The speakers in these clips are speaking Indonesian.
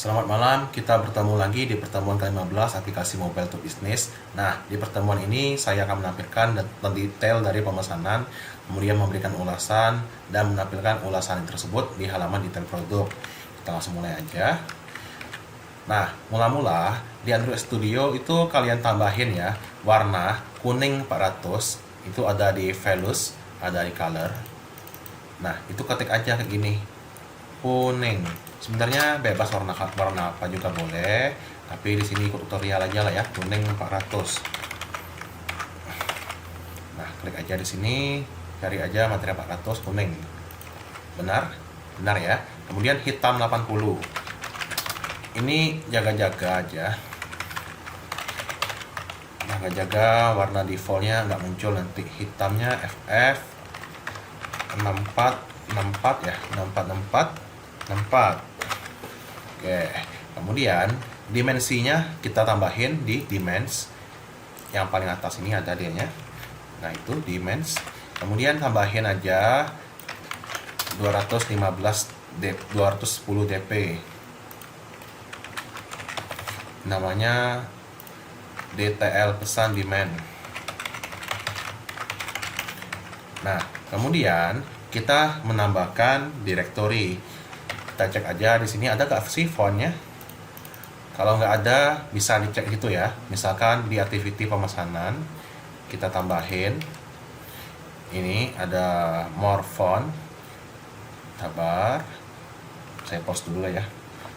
Selamat malam, kita bertemu lagi di pertemuan ke-15 aplikasi Mobile to Business. Nah, di pertemuan ini saya akan menampilkan detail dari pemesanan, kemudian memberikan ulasan, dan menampilkan ulasan tersebut di halaman detail produk. Kita langsung mulai aja. Nah, mula-mula di Android Studio itu kalian tambahin ya, warna kuning 400, itu ada di values, ada di color. Nah, itu ketik aja kayak gini, kuning. Sebenarnya bebas warna apa juga boleh, tapi di sini ikut tutorial aja lah ya, kuning 400. Nah, klik aja di sini, cari aja materi 400 kuning. Benar? Benar ya. Kemudian hitam 80. Ini jaga-jaga aja. Jaga-jaga warna defaultnya nggak muncul nanti. Hitamnya FF 64 64 ya, 64. Oke, kemudian dimensinya kita tambahin di dimens yang paling atas ini ada dianya. Nah, itu dimens. Kemudian tambahin aja 210 dp. Namanya DTL pesan demand. Nah, kemudian kita menambahkan directory. Kita cek aja di sini ada nggak sih fontnya. Kalau nggak ada bisa dicek gitu ya. Misalkan di activity pemesanan kita tambahin ini ada more font. Sabar, saya pause dulu ya.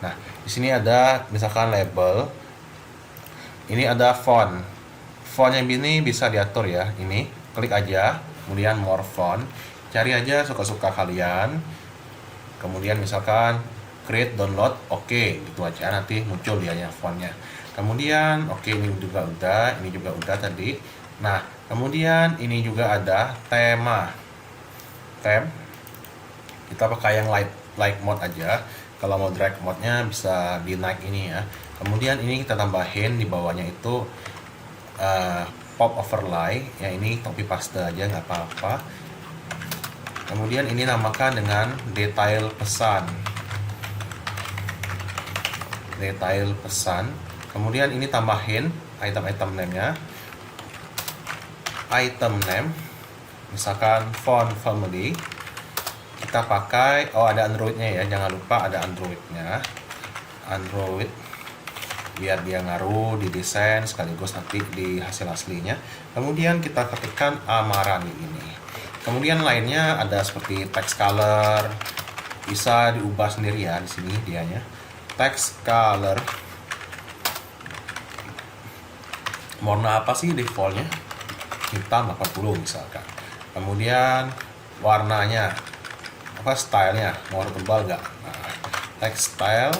Nah, di sini ada misalkan label. Ini ada font. Font yang ini bisa diatur ya. Ini klik aja, kemudian more font. Cari aja suka-suka kalian. Kemudian misalkan create download, oke, gitu aja nanti muncul dianya fontnya. Kemudian oke, ini juga udah tadi. Nah, kemudian ini juga ada tema. Kita pakai yang light mode aja. Kalau mau drag mode-nya bisa di naik ini ya. Kemudian ini kita tambahin di bawahnya itu pop overlay. Ya, ini copy paste aja nggak apa-apa. Kemudian ini namakan dengan detail pesan. Detail pesan. Kemudian ini tambahin item name-nya. Item name. Misalkan font family. Kita pakai, ada Android-nya ya. Jangan lupa ada Android-nya. Android. Biar dia ngaruh di desain sekaligus nanti di hasil aslinya. Kemudian kita ketikkan Amarani ini. Kemudian lainnya ada seperti text color, bisa diubah sendiri ya di sini dianya. Text color. Warna apa sih defaultnya? Hitam 80 misalkan. Kemudian warnanya apa, stylenya mau tebal nggak? Nah, text style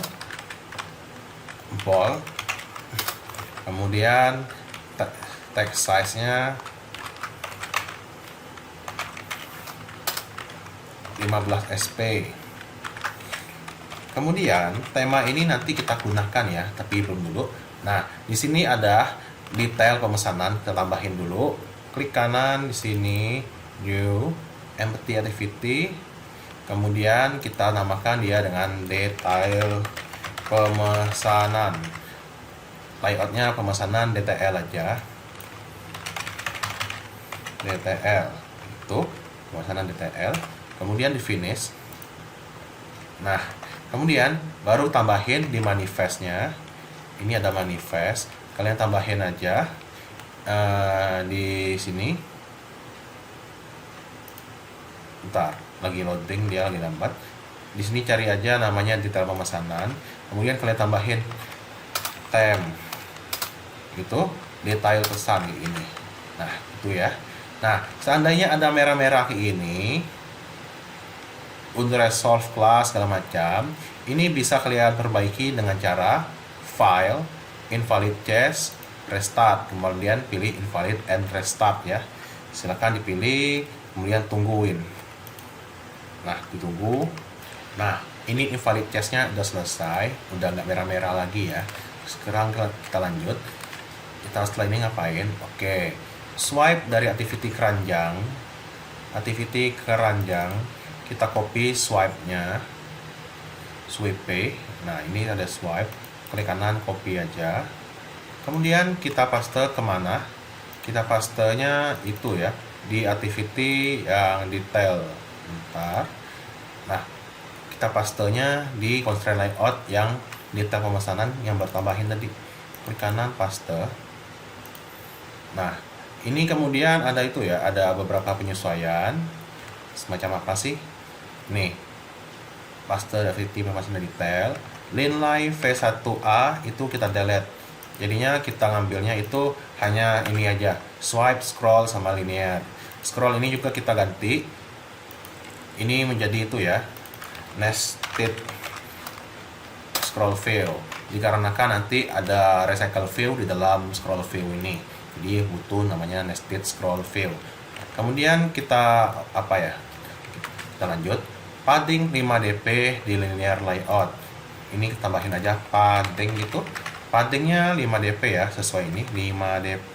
bold. Kemudian text size-nya 15 sp. Kemudian tema ini nanti kita gunakan ya, tapi belum dulu. Nah, di sini ada detail pemesanan, kita tambahin dulu. Klik kanan di sini, new empty activity. Kemudian kita namakan dia dengan detail pemesanan. Layoutnya pemesanan DTL aja. DTL itu pemesanan DTL. Kemudian di finish. Nah, kemudian baru tambahin di manifestnya. Ini ada manifest. Kalian tambahin aja di sini. Bentar, lagi loading, dia lagi lambat. Di sini cari aja namanya detail pemesanan. Kemudian kalian tambahin theme. Gitu, detail pesan kayak ini. Nah, itu ya. Nah, seandainya ada merah-merah kayak ini, unresolved class segala macam, ini bisa kalian perbaiki dengan cara file, invalid change, restart, kemudian pilih invalid and restart ya. Silakan dipilih, kemudian tungguin. Nah, ditunggu. Nah, ini invalid change-nya udah selesai, udah nggak merah-merah lagi ya. Sekarang kita lanjut. Kita setelah ini ngapain? Oke, swipe dari activity keranjang. Kita copy swipe-nya, swipe, Nah, ini ada swipe, klik kanan, copy aja. Kemudian kita paste kemana? Kita pastenya itu ya, di activity yang detail. Bentar. Nah, kita pastenya di constraint layout yang detail pemesanan yang bertambahin tadi. Klik kanan, paste. Nah, ini kemudian ada itu ya, ada beberapa penyesuaian. Semacam apa sih? Nih, paste activity pemesanan detail. Line V1A itu kita delete. Jadinya kita ngambilnya itu hanya ini aja, swipe, scroll, sama linear. Scroll ini juga kita ganti. Ini menjadi itu ya, nested scroll view. Dikarenakan nanti ada recycle view di dalam scroll view ini. Jadi butuh namanya nested scroll view. Kemudian kita apa ya? Kita lanjut. Padding 5 dp di linear layout. Ini tambahin aja padding gitu. Paddingnya 5 dp ya, sesuai ini 5 dp.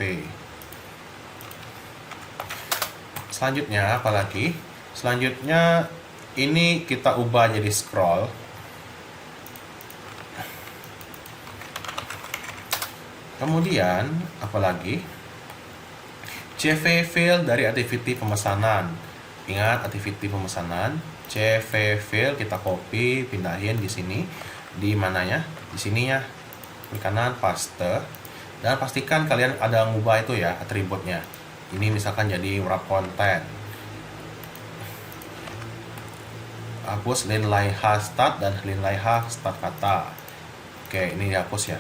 Selanjutnya apalagi? Selanjutnya ini kita ubah jadi scroll. Kemudian apalagi? CV field dari activity pemesanan. Ingat activity pemesanan, CV field kita copy, pindahin di sini. Di mananya? Di sininya. Klik kanan, paste. Dan pastikan kalian ada ngubah itu ya atributnya. Ini misalkan jadi wrap content. Hapus line start dan line start kata. Oke, ini dihapus ya.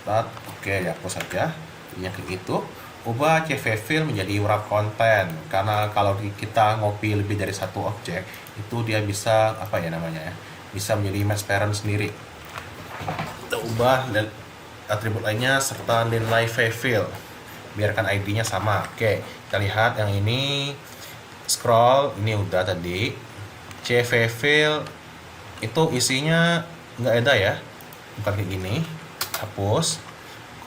Start, oke, dihapus saja. Ini kayak gitu. Ubah CV field menjadi wrap content. Karena kalau kita ngopi lebih dari satu objek, itu dia bisa apa ya namanya ya? Bisa menjadi match parent sendiri. Kita ubah dan atribut lainnya serta line field. Biarkan ID-nya sama. Oke, kita lihat yang ini scroll, ini udah tadi. CV field itu isinya nggak ada ya, bukan kayak gini. Hapus,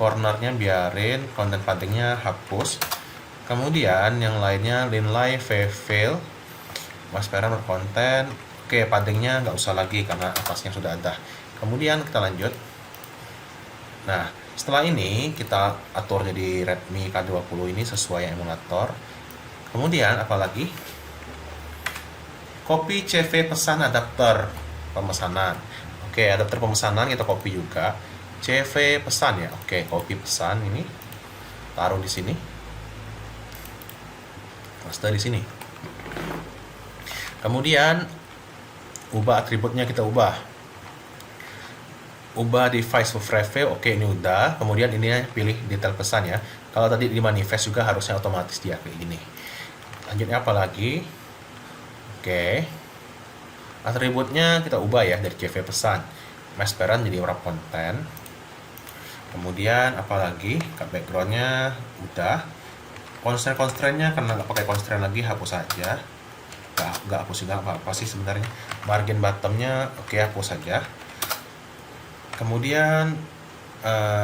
cornernya biarin, content paddingnya hapus. Kemudian yang lainnya line field, mas parent content. Oke, paddingnya nggak usah lagi karena atasnya sudah ada. Kemudian kita lanjut. Nah, setelah ini kita atur jadi Redmi K20 ini sesuai emulator. Kemudian apalagi? Copy CV pesan adapter pemesanan. Oke, adapter pemesanan kita copy juga. CV pesan ya. Oke, copy pesan ini. Taruh di sini. Paste di sini. Kemudian ubah atributnya, kita ubah device preview. Oke, ini udah. Kemudian ini pilih detail pesan ya. Kalau tadi di manifest juga harusnya otomatis dia kayak gini. Lanjutnya apa lagi? Oke, atributnya kita ubah ya dari CV pesan, mass parent jadi wrap content. Kemudian apalagi? Backgroundnya udah. Constraint-nya karena nggak pakai constraint lagi, hapus saja. Nggak hapus juga apa sih sebenarnya. Margin bottomnya oke, hapus saja. Kemudian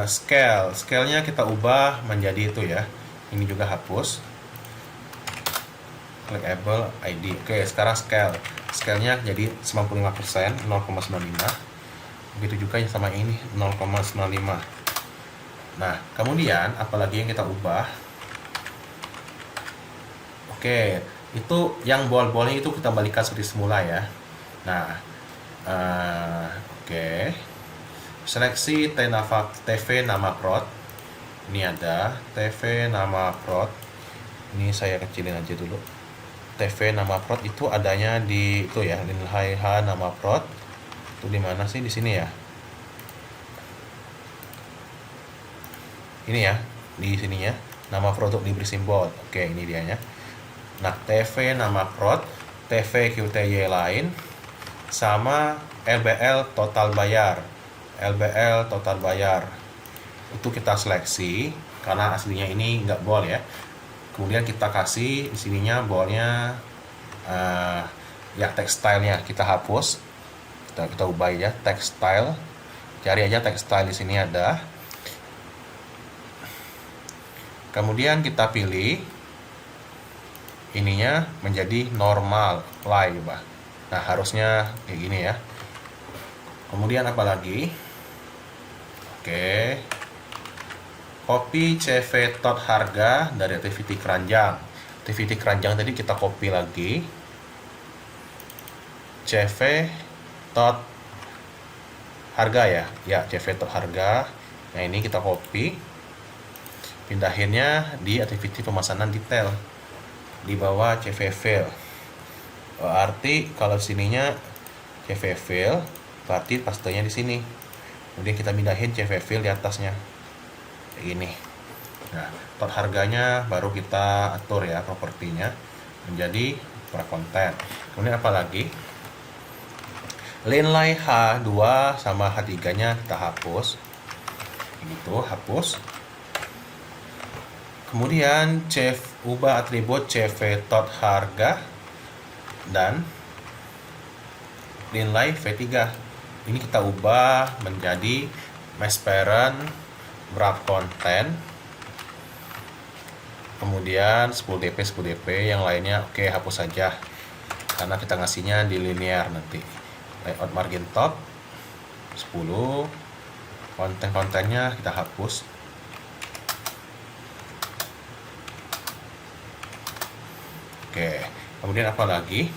scale-nya kita ubah menjadi itu ya. Ini juga hapus. Clickable ID. Oke, sekarang scale-nya jadi 95%, 0,95. Begitu juga yang sama ini 0,95. Nah, kemudian apalagi yang kita ubah? Oke, itu yang bold-boldnya itu kita balikan seperti semula ya. Nah, oke. Seleksi TV nama prod. Ini ada TV nama prod. Ini saya kecilin aja dulu. TV nama prod itu adanya di itu ya, line H nama prod. Itu di mana sih? Di sini ya. Ini ya, di sininya. Nama produk diberi simbol. Oke, ini dianya. Nah, TV nama prod, TV QTY lain, sama LBL total bayar. LBL total bayar. Itu kita seleksi karena aslinya ini nggak bold ya. Kemudian kita kasih di sininya bolnya ya tekstilnya kita hapus, kita ubah ya tekstil. Cari aja tekstil di sini ada. Kemudian kita pilih ininya menjadi normal apply, bah. Nah, harusnya kayak gini ya. Kemudian apa lagi? Oke, copy CV tot harga dari activity keranjang. Activity keranjang tadi kita copy lagi. CV tot harga ya CV tot harga. Nah ini kita copy, pindahinnya di activity pemesanan detail di bawah CV file. Berarti kalau sininya CV file, berarti pastenya di sini. Kemudian kita pindahin CV file di atasnya kayak gini. Nah tot harganya baru kita atur ya propertinya menjadi prakonten. Kemudian apa lagi? Line H2 sama H3 nya kita hapus, gitu, hapus. Kemudian ubah atribut CV tot harga dan nilai V3 ini kita ubah menjadi mass parent wrap content, kemudian 10 dp yang lainnya oke hapus saja karena kita ngasihnya di linear. Nanti layout margin top 10, konten-kontennya kita hapus. Oke, kemudian apa lagi?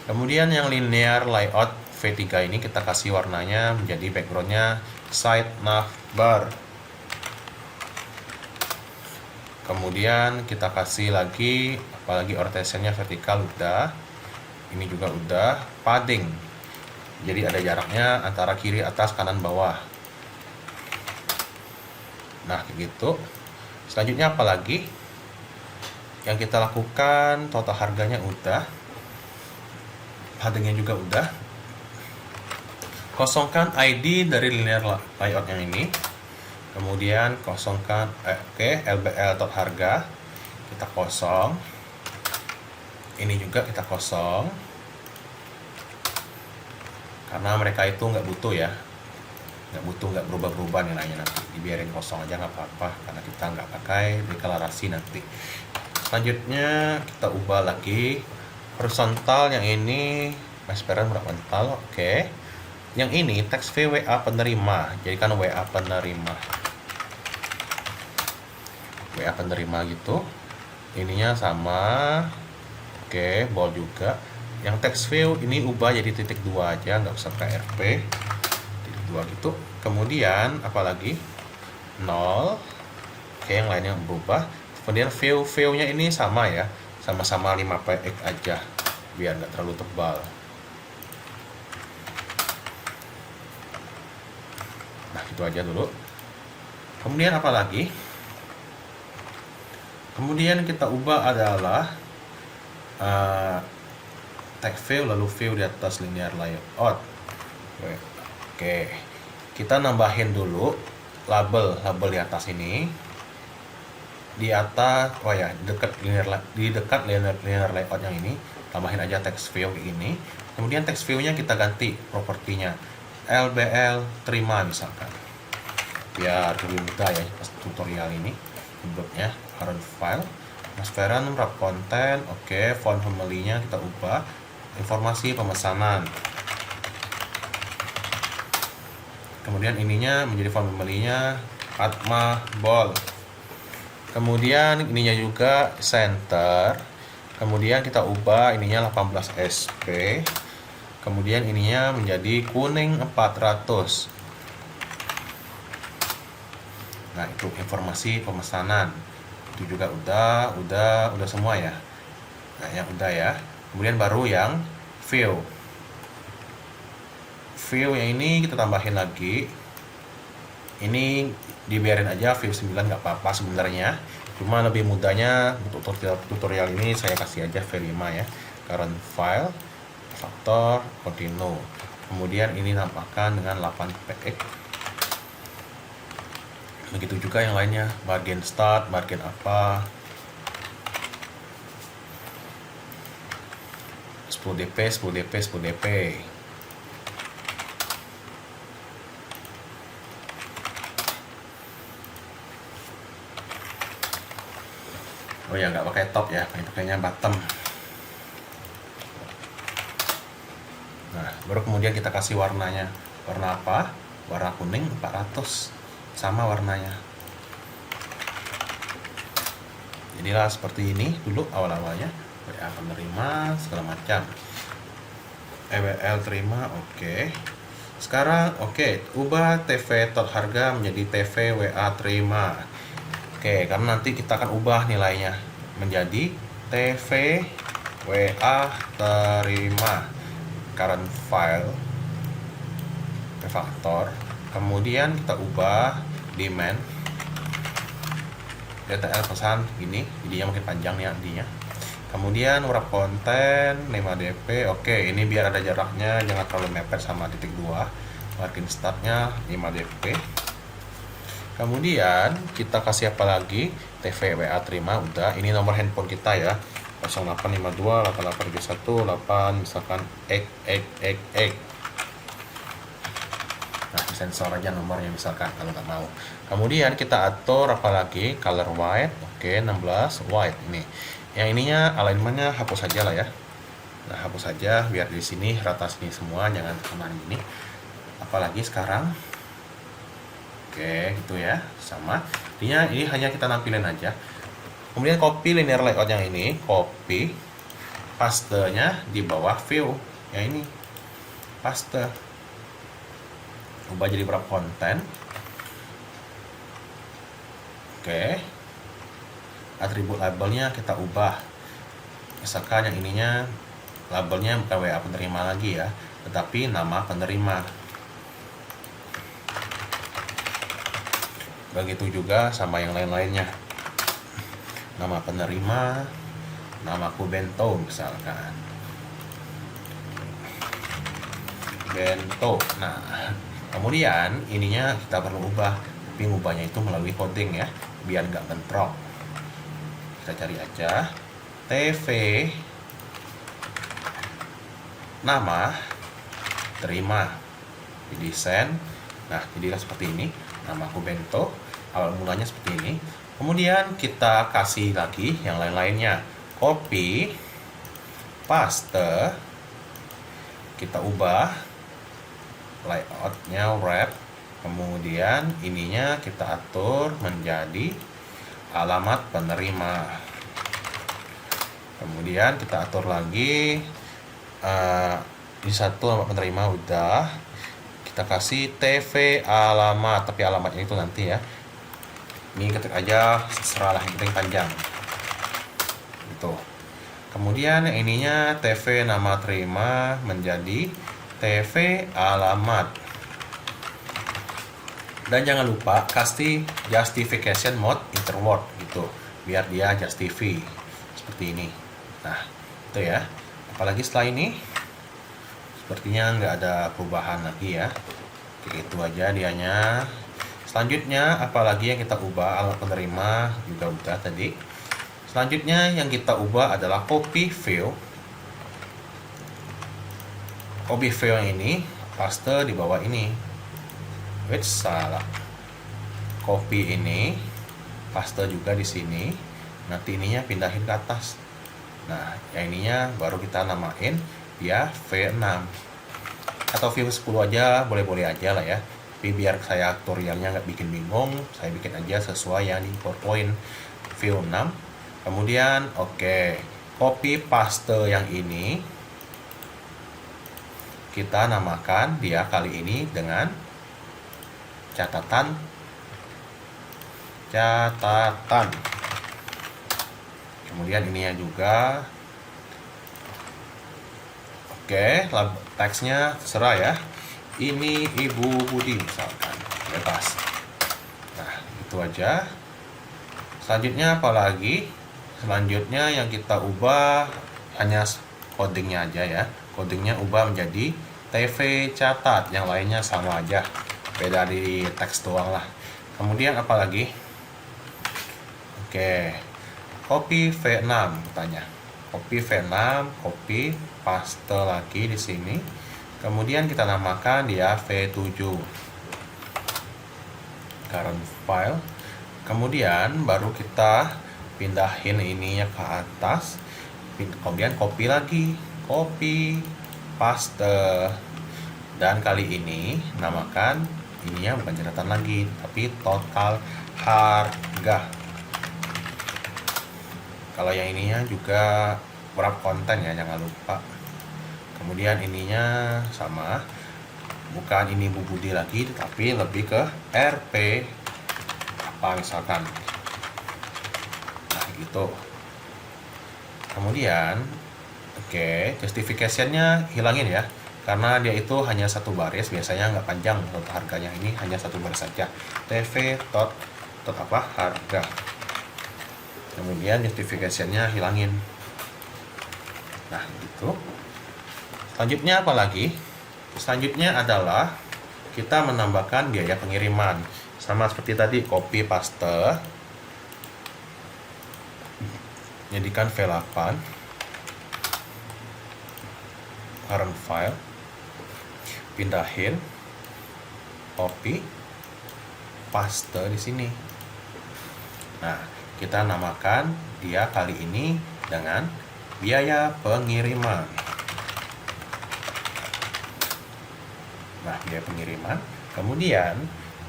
Kemudian yang linear layout V3 ini kita kasih warnanya menjadi backgroundnya side navbar. Kemudian kita kasih lagi apalagi orientationnya vertikal udah, ini juga udah, padding jadi ada jaraknya antara kiri atas kanan bawah. Nah kayak gitu. Selanjutnya apa lagi yang kita lakukan? Total harganya udah, paddingnya juga udah. Kosongkan ID dari linear layout yang ini. Kemudian kosongkan LBL tot harga kita kosong, ini juga kita kosong karena mereka itu nggak butuh ya, nggak berubah-berubah nilainya, nanti dibiarin kosong aja nggak apa-apa karena kita nggak pakai deklarasi nanti. Selanjutnya kita ubah lagi horizontal, yang ini mass parent horizontal. Oke, yang ini teks WA penerima, jadikan WA penerima gitu, ininya sama. Oke, bold juga. Yang text view ini ubah jadi titik 2 aja, nggak usah KRP, titik 2 gitu. Kemudian apalagi 0. Oke, yang lainnya berubah. Kemudian view-nya ini sama ya, sama-sama 5px aja biar nggak terlalu tebal. Nah itu aja dulu. Kemudian apa lagi? Kemudian kita ubah adalah text view, lalu view di atas linear layout. Oke, kita nambahin dulu label di atas ini, di atas di dekat linear layout yang ini tambahin aja text view kayak gini. Kemudian text view-nya kita ganti propertinya LBL terima misalkan, biar lebih mudah ya pas tutorial ini. Bentuknya current file, mass parent wrap content. Oke, font family-nya kita ubah, informasi pemesanan. Kemudian ininya menjadi font family-nya Atma Bold. Kemudian ininya juga center. Kemudian kita ubah ininya 18 SP. Kemudian ininya menjadi kuning 400. Nah itu informasi pemesanan, itu juga udah semua ya. Nah yang udah ya. Kemudian baru yang view yang ini kita tambahin lagi, ini dibiarin aja view 9 nggak apa-apa sebenarnya, cuma lebih mudahnya untuk tutorial ini saya kasih aja V5 ya, current file faktor continue. Kemudian ini nampakkan dengan 8px. Begitu juga yang lainnya, margin start, margin apa, 10 dp. Oh ya, nggak pakai top ya, pakainya bottom. Nah baru kemudian kita kasih warnanya Warna apa? Warna kuning 400. Sama warnanya. Jadilah seperti ini dulu awal-awalnya. WA penerima segala macam. EWL terima, oke. Sekarang ubah TV tot harga menjadi TV WA terima. Oke, karena nanti kita akan ubah nilainya menjadi TV WA terima. Current file refaktor. Kemudian kita ubah demand DTL pesan gini, jadinya makin panjang nih artinya. Kemudian wrap konten 5dp. Oke, ini biar ada jaraknya, jangan terlalu mepet sama titik 2. Margin startnya 5dp. Kemudian kita kasih apa lagi? TV WA terima udah. Ini nomor handphone kita ya, 0852 8831 8 misalkan x. Nah, sensor aja nomornya misalkan kalau nggak mau. Kemudian kita atur apa lagi? Color white. Oke, 16 white ini. Yang ininya alignmentnya hapus saja lah ya. Nah, hapus saja biar di sini rata sini semua, jangan kemana ini. Apalagi sekarang. Oke, gitu ya. Sama. Ini hanya kita nampilin aja. Kemudian copy linear layout yang ini, copy, paste-nya di bawah view. Yang ini, paste. Ubah jadi wrap konten. Oke. Atribut labelnya kita ubah. Misalkan yang ininya labelnya bukan WA penerima lagi ya, tetapi nama penerima. Begitu juga sama yang lain-lainnya. Nama penerima, namaku Bento misalkan. Bento. Nah, kemudian ininya kita perlu ubah, tapi ubahnya itu melalui coding ya, biar nggak bentrok. Kita cari aja TV nama terima, di desain. Nah, jadilah seperti ini, namaku Bento, awal mulanya seperti ini. Kemudian kita kasih lagi yang lain-lainnya, copy, paste, kita ubah layoutnya wrap, kemudian ininya kita atur menjadi alamat penerima. Kemudian kita atur lagi di satu alamat penerima udah, kita kasih TV alamat, tapi alamatnya itu nanti ya. Ini ketik aja, serahlah, yang penting panjang. Gitu. Kemudian yang ininya TV nama terima menjadi TV alamat. Dan jangan lupa kasih justification mode interword gitu, biar dia justify seperti ini. Nah, itu ya. Apalagi setelah ini sepertinya nggak ada perubahan lagi ya. Oke, itu aja dianya. Selanjutnya apalagi yang kita ubah, alamat penerima juga udah tadi. Selanjutnya yang kita ubah adalah copy view. Copy view yang ini paste di bawah ini. Salah. Copy ini paste juga di sini. Nanti ininya pindahin ke atas. Nah, yang ininya baru kita namain dia V6 atau V10 aja, boleh-boleh aja lah ya. Tapi biar saya tutorialnya nggak bikin bingung, saya bikin aja sesuai yang di PowerPoint. V6. Kemudian copy paste yang ini kita namakan dia kali ini dengan catatan. Kemudian ininya juga. Teksnya terserah ya. Ini Ibu Budi misalkan, bebas. Nah, itu aja. Selanjutnya apalagi? Selanjutnya yang kita ubah hanya codingnya aja ya. Codingnya ubah menjadi TV catat, yang lainnya sama aja. Beda di teks doang lah. Kemudian apalagi? Copy V6 katanya. Copy V6, copy paste lagi di sini. Kemudian kita namakan dia V7. Current file. Kemudian baru kita pindahin ininya ke atas. Kemudian copy lagi. Copy paste Dan kali ini namakan ininya bukan catatan lagi, tapi total harga. Kalau yang ininya juga wrap konten ya, jangan lupa. Kemudian ininya sama, bukan ini Bu Budi lagi, tapi lebih ke RP apa misalkan. Nah gitu. Kemudian justification-nya hilangin ya, karena dia itu hanya satu baris, biasanya nggak panjang untuk harganya, ini hanya satu baris saja. TV tot apa harga. Kemudian justification-nya hilangin. Nah gitu. Selanjutnya apa lagi? Selanjutnya adalah kita menambahkan biaya pengiriman. Sama seperti tadi, copy paste, jadikan V8, current file, pindahin, copy, paste di sini. Nah, kita namakan dia kali ini dengan biaya pengiriman. Nah, biaya pengiriman. Kemudian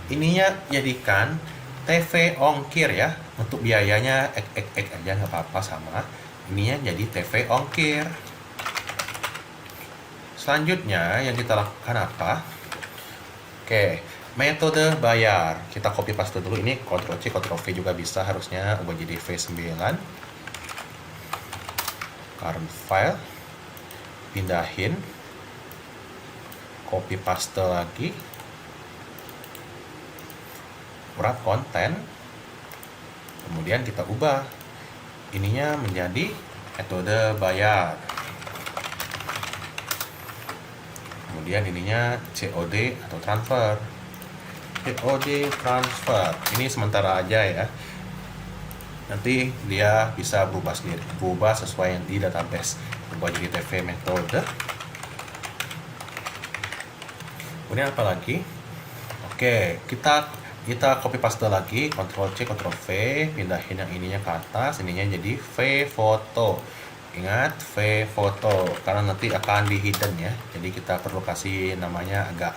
ininya jadikan TV ongkir ya. Untuk biayanya ek aja nggak apa-apa sama. Ininya jadi TV ongkir. Selanjutnya yang kita lakukan apa? Metode bayar. Kita copy paste dulu, ini Ctrl C, Ctrl V juga bisa, harusnya ubah jadi V9. Current file, pindahin, copy paste lagi, wrap konten, kemudian kita ubah ininya menjadi metode bayar. Kemudian ininya COD atau transfer. COD transfer. Ini sementara aja ya. Nanti dia bisa berubah sendiri, berubah sesuai yang di database. Ubah jadi TV metode. Kemudian apa lagi? Kita copy paste lagi, Ctrl C, Ctrl V, pindahin yang ininya ke atas, ininya jadi V foto. Ingat V foto, karena nanti akan di hidden ya. Jadi kita perlu kasih namanya agak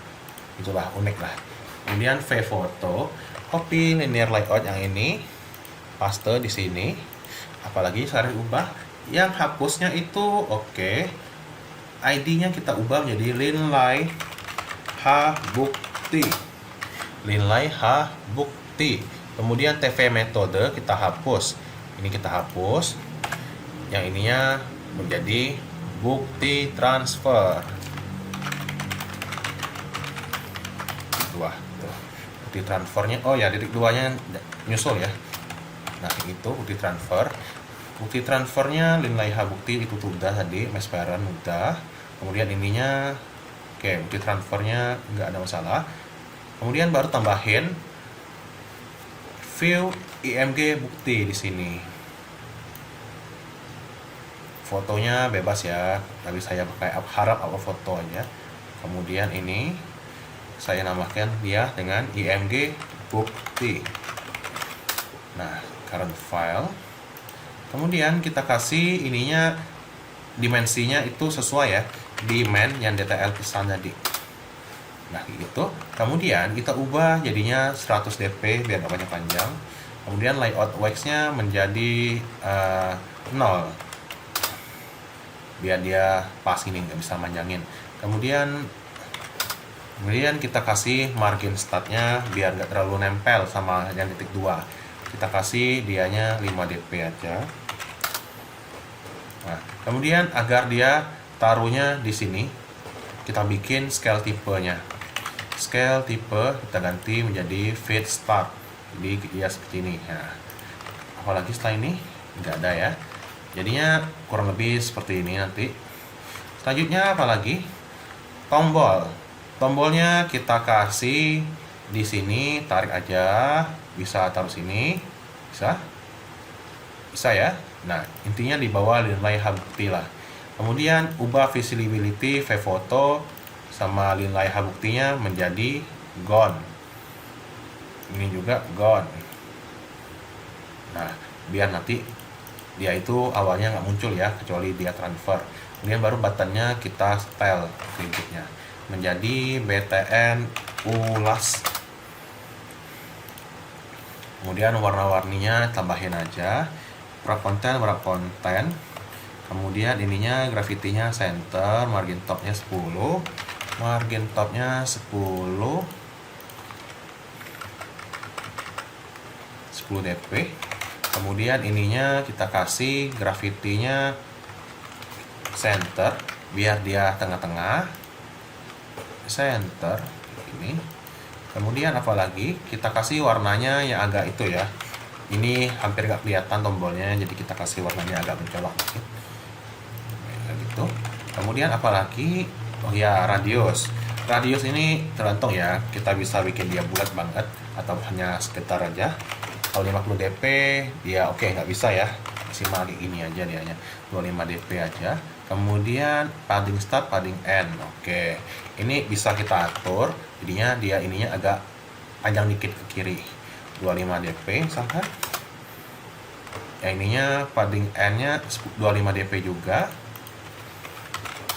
itulah unik lah. Kemudian V foto, copy linear layout yang ini, paste di sini. Apalagi saya ubah, yang hapusnya itu ID-nya kita ubah menjadi linlay H bukti. Linlay H bukti. Kemudian TV metode kita hapus. Ini kita hapus. Yang ininya menjadi bukti transfer. Bukti transfernya, titik 2-nya nyusul ya. Nah itu bukti transfer. Bukti transfernya linlay H bukti itu udah tadi, mass parent udah. Kemudian ininya bukti transfernya nggak ada masalah. Kemudian baru tambahin view IMG bukti di sini. Fotonya bebas ya, tapi saya pakai harap foto aja. Kemudian ini saya namakan dia dengan IMG bukti. Nah, current file. Kemudian kita kasih ininya dimensinya itu sesuai ya, dimen yang DTL pesan tadi. Nah gitu. Kemudian kita ubah jadinya 100 dp biar gak banyak panjang. Kemudian layout wax-nya menjadi 0 biar dia pas ini, nggak bisa manjangin. Kemudian kita kasih margin statnya biar nggak terlalu nempel sama yang titik 2. Kita kasih dianya 5 dp aja. Nah, kemudian agar dia taruhnya di sini, kita bikin scale tipenya. Scale tipe kita ganti menjadi fit start. Jadi dia seperti ini. Nah, apalagi setelah ini nggak ada ya. Jadinya kurang lebih seperti ini nanti. Selanjutnya apalagi? Tombol. Tombolnya kita kasih di sini, tarik aja. Bisa taruh sini. Bisa? Bisa ya. Nah, intinya di bawah linlay H bukti lah. Kemudian ubah visibility V foto sama linlay H buktinya menjadi gone. Ini juga gone. Nah, biar nanti dia itu awalnya nggak muncul ya, kecuali dia transfer. Kemudian baru buttonnya kita style sedikitnya. menjadi BTN ulas. Kemudian warna-warninya tambahin aja, wrap konten. Kemudian ininya gravitinya center, margin topnya 10, margin topnya 10 dp. Kemudian ininya kita kasih gravitinya center biar dia tengah-tengah, center ini. Kemudian apalagi kita kasih warnanya yang agak itu ya, ini hampir nggak kelihatan tombolnya, jadi kita kasih warnanya agak mencolok dikit gitu. Kemudian apalagi, oh ya, radius ini tergantung ya, kita bisa bikin dia bulat banget atau hanya sekitar aja. Kalau 50 dp dia oke, nggak bisa ya, maksimal kayak gini aja dianya, 25 dp aja. Kemudian padding start, padding end, oke, ini bisa kita atur jadinya dia ininya agak panjang dikit ke kiri, 25 dp misalkan. Yang ininya padding end nya 25 dp juga.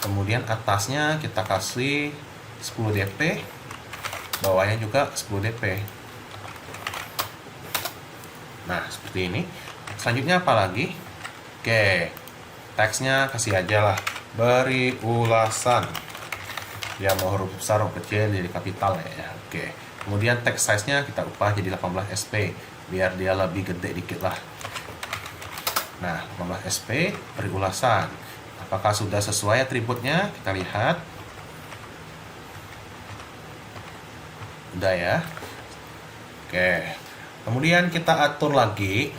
Kemudian atasnya kita kasih 10 dp, bawahnya juga 10 dp. Nah, seperti ini. Selanjutnya apa lagi? Oke, teksnya kasih aja lah, beri ulasan. Ya mau huruf besar, huruf kecil, jadi kapital ya. Oke. Kemudian text size-nya kita ubah jadi 18 sp, biar dia lebih gede dikit lah. Nah, 18 sp, beri ulasan. Apakah sudah sesuai atributnya? Kita lihat. Udah ya. Oke. Kemudian kita atur lagi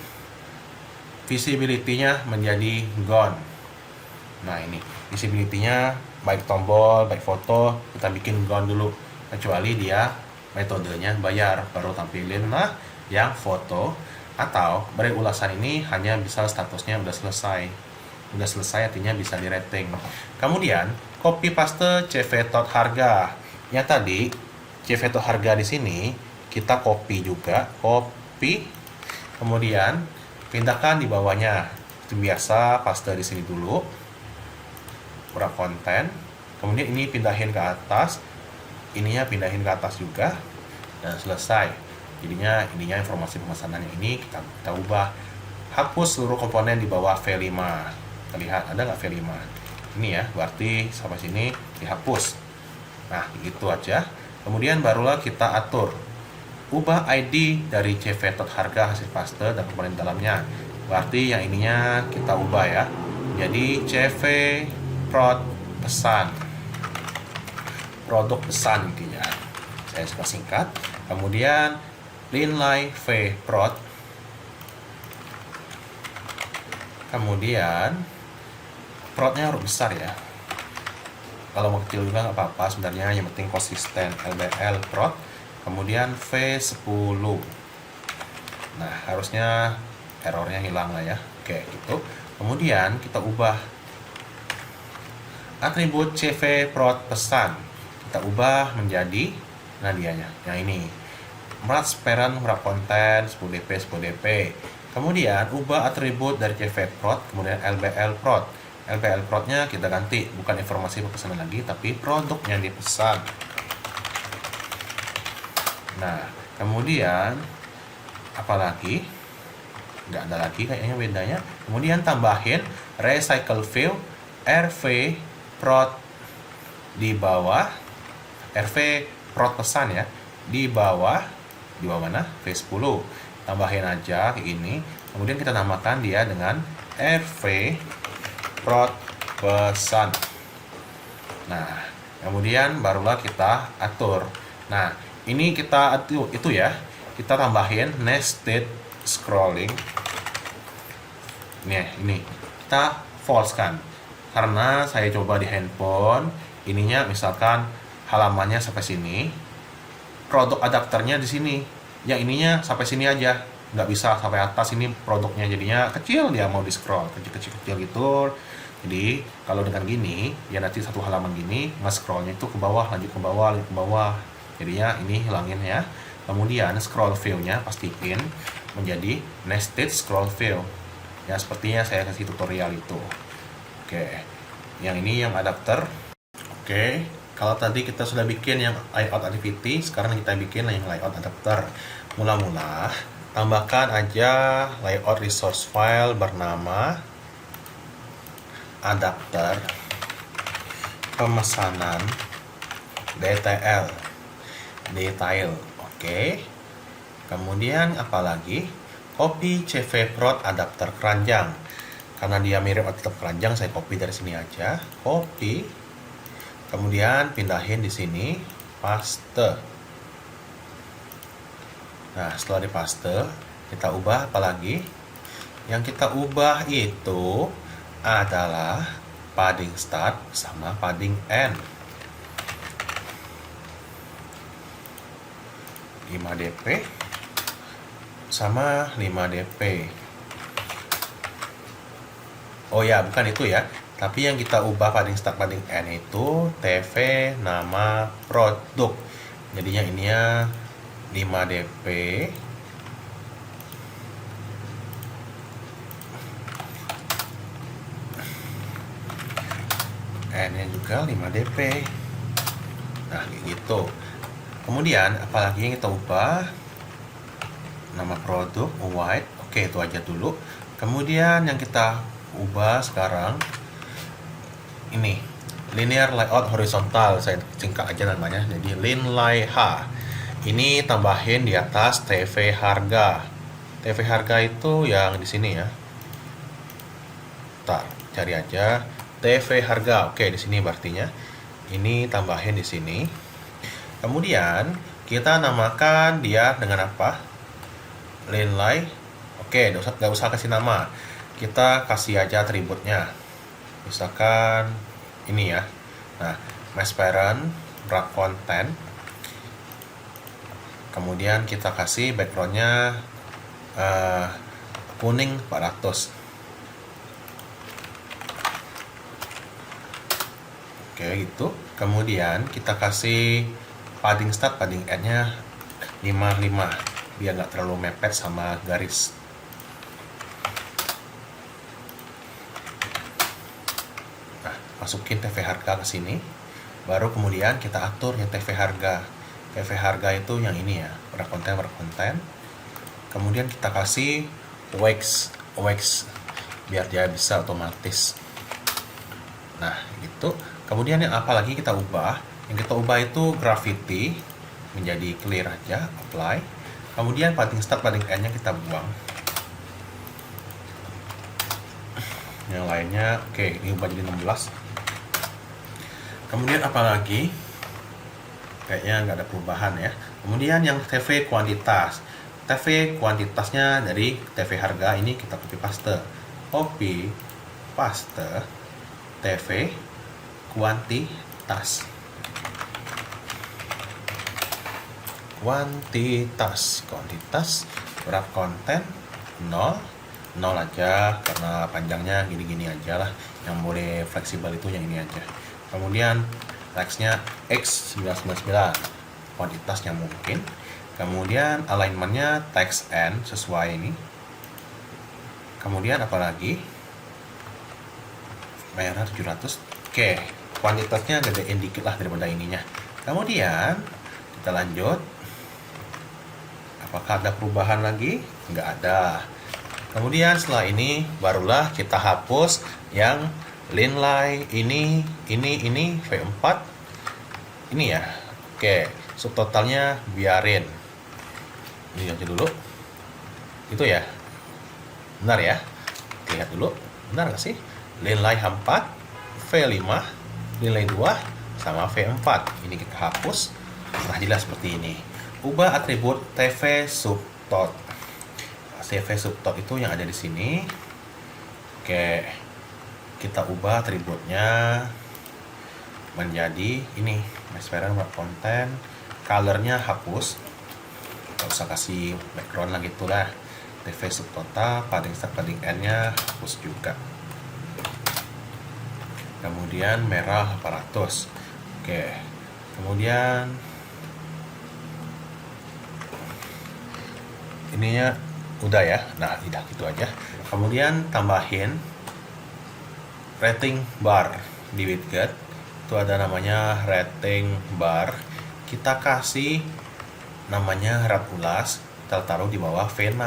visibility-nya menjadi gone. Nah, ini visibility-nya baik tombol, baik foto, kita bikin gone dulu. Kecuali dia metodenya bayar, baru tampilin lah yang foto. Atau beri ulasan ini hanya bisa statusnya udah selesai. Udah selesai artinya bisa di rating. Kemudian copy paste CV tot harga. Yang tadi CV tot harga di sini kita copy juga, kemudian pindahkan di bawahnya. Itu biasa paste di sini dulu, wrap konten, kemudian ini pindahin ke atas, ininya pindahin ke atas juga, dan selesai. Jadinya ininya informasi pemesanan yang ini kita ubah. Hapus seluruh komponen di bawah V5. Kita lihat ada nggak V5? Ini ya, berarti sampai sini dihapus. Nah, gitu aja. Kemudian barulah kita atur, ubah ID dari CV tot harga hasil paste dan komponen dalamnya. Berarti yang ininya kita ubah ya, jadi CV prod pesan, produk pesan intinya. Saya suka singkat. Kemudian inline V prod. Kemudian prodnya harus besar ya. Kalau mau kecil juga nggak apa-apa sebenarnya, yang penting konsisten. LBL prod. Kemudian V10. Nah, harusnya errornya hilang lah ya. Oke, gitu. Kemudian kita ubah atribut CV prod pesan. Kita ubah menjadi, nah dianya, yang ini. Merge parent, wrap konten, 10 dp, 10 dp. Kemudian ubah atribut dari CV prod, kemudian LBL prod. LBL prod-nya kita ganti, bukan informasi pemesanan lagi, tapi produknya dipesan. Nah, kemudian apalagi? Nggak ada lagi kayaknya bedanya. Kemudian tambahin recycle view RV prod di bawah, RV prod pesan ya, di bawah mana? V10. Tambahin aja kayak gini. Kemudian kita namakan dia dengan RV prod pesan. Nah, kemudian barulah kita atur. Nah, ini kita itu ya, kita tambahin nested scrolling. Ini kita false kan, karena saya coba di handphone, ininya misalkan halamannya sampai sini, produk adapternya di sini, yang ininya sampai sini aja, nggak bisa sampai atas. Ini produknya jadinya kecil, dia mau di scroll kecil gitu. Jadi kalau dengan gini ya, nanti satu halaman gini nge-scrollnya itu ke bawah, lanjut ke bawah, lanjut ke bawah. Jadinya ini hilangin ya. Kemudian scroll view-nya pastiin menjadi nested scroll view. Ya, sepertinya saya kasih tutorial itu. Oke. Yang ini yang adapter. Oke. Kalau tadi kita sudah bikin yang layout activity, sekarang kita bikin yang layout adapter. Mula-mula tambahkan aja layout resource file bernama adapter pemesanan detail. Oke. Kemudian apalagi? Copy CV prod adapter keranjang. Karena dia mirip adapter keranjang, saya copy dari sini aja. Copy. Kemudian pindahin di sini, paste. Nah, setelah dipaste, kita ubah apa lagi? Yang kita ubah itu adalah padding start sama padding end. 5 dp sama 5 dp. Oh ya, bukan itu ya. Tapi yang kita ubah padding start padding end itu TV nama produk. Jadinya ininya 5 dp N-nya juga 5 dp. Nah, kayak gitu. Kemudian apalagi yang kita ubah? Nama produk white. Oke, itu aja dulu. Kemudian yang kita ubah sekarang ini linear layout horizontal, saya singkat aja namanya, jadi linlay H. Ini tambahin di atas TV harga. TV harga itu yang di sini ya. Ntar cari aja TV harga. Oke, di sini berartinya ini tambahin di sini. Kemudian kita namakan dia dengan apa? Linlay. Oke, nggak usah kasih nama. Kita kasih aja atributnya. Misalkan ini ya. Nah, mass parent, wrap content. Kemudian kita kasih backgroundnya kuning 400. Oke, gitu. Kemudian kita kasih padding start, padding end-nya 55 biar nggak terlalu mepet sama garis. Masukin TV harga ke sini, baru kemudian kita atur yang TV harga. TV harga itu yang ini ya, wrap content. Kemudian kita kasih wax biar dia bisa otomatis. Nah, gitu. Kemudian yang apa lagi kita ubah? Yang kita ubah itu gravity menjadi clear aja, apply. Kemudian padding start, padding end-nya kita buang. Yang lainnya, oke, ini ubah jadi 16. Kemudian apalagi? Kayaknya nggak ada perubahan ya. Kemudian yang TV kuantitas. TV kuantitasnya dari TV harga ini kita copy paste TV kuantitas wrap content 0 aja karena panjangnya gini-gini aja lah. Yang boleh fleksibel itu yang ini aja. Kemudian teksnya X999, kuantitasnya mungkin. Kemudian alignmentnya text N sesuai ini. Kemudian apalagi? Merah 700. Oke, kuantitasnya gedein dikit lah daripada ininya. Kemudian kita lanjut. Apakah ada perubahan lagi? Nggak ada. Kemudian setelah ini barulah kita hapus yang linlay ini V4 ini ya. Oke, subtotalnya biarin ini aja dulu. Itu ya, benar ya, lihat dulu, benar nggak sih? Linlay H4 V5 linlay 2 sama V4 ini kita hapus. Nah, jelas seperti ini. Ubah atribut TV subtot. TV subtot itu yang ada di sini. Oke, kita ubah atributnya menjadi ini, mass parent wrap content, colornya hapus, nggak usah kasih background lagi itulah. TV subtotal, padding start padding end-nya hapus juga. Kemudian merah 400. Oke, kemudian ininya udah ya. Nah, udah gitu aja. Kemudian tambahin rating bar di widget itu ada namanya rating bar. Kita kasih namanya rat ulas, kita taruh di bawah V6,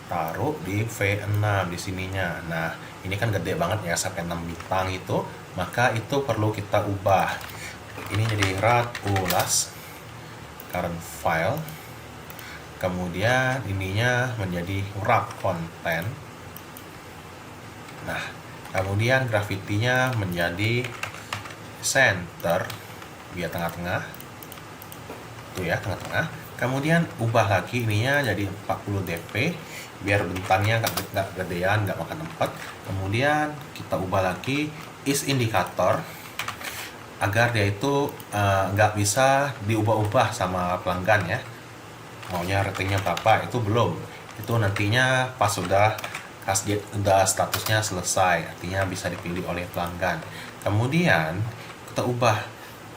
taruh di V6 di sininya. Nah, ini kan gede banget ya, sampai 6 bintang itu, maka itu perlu kita ubah. Ini jadi rat ulas current file, kemudian ininya menjadi wrap content. Nah, kemudian gravity-nya menjadi center, biar tengah-tengah tuh ya, tengah-tengah. Kemudian ubah lagi ininya jadi 40 dp biar bentangnya nggak gedean, nggak makan tempat. Kemudian kita ubah lagi is indikator agar dia itu nggak bisa diubah-ubah sama pelanggan ya, maunya ratingnya berapa itu belum, itu nantinya pas sudah statusnya selesai, artinya bisa dipilih oleh pelanggan. Kemudian kita ubah,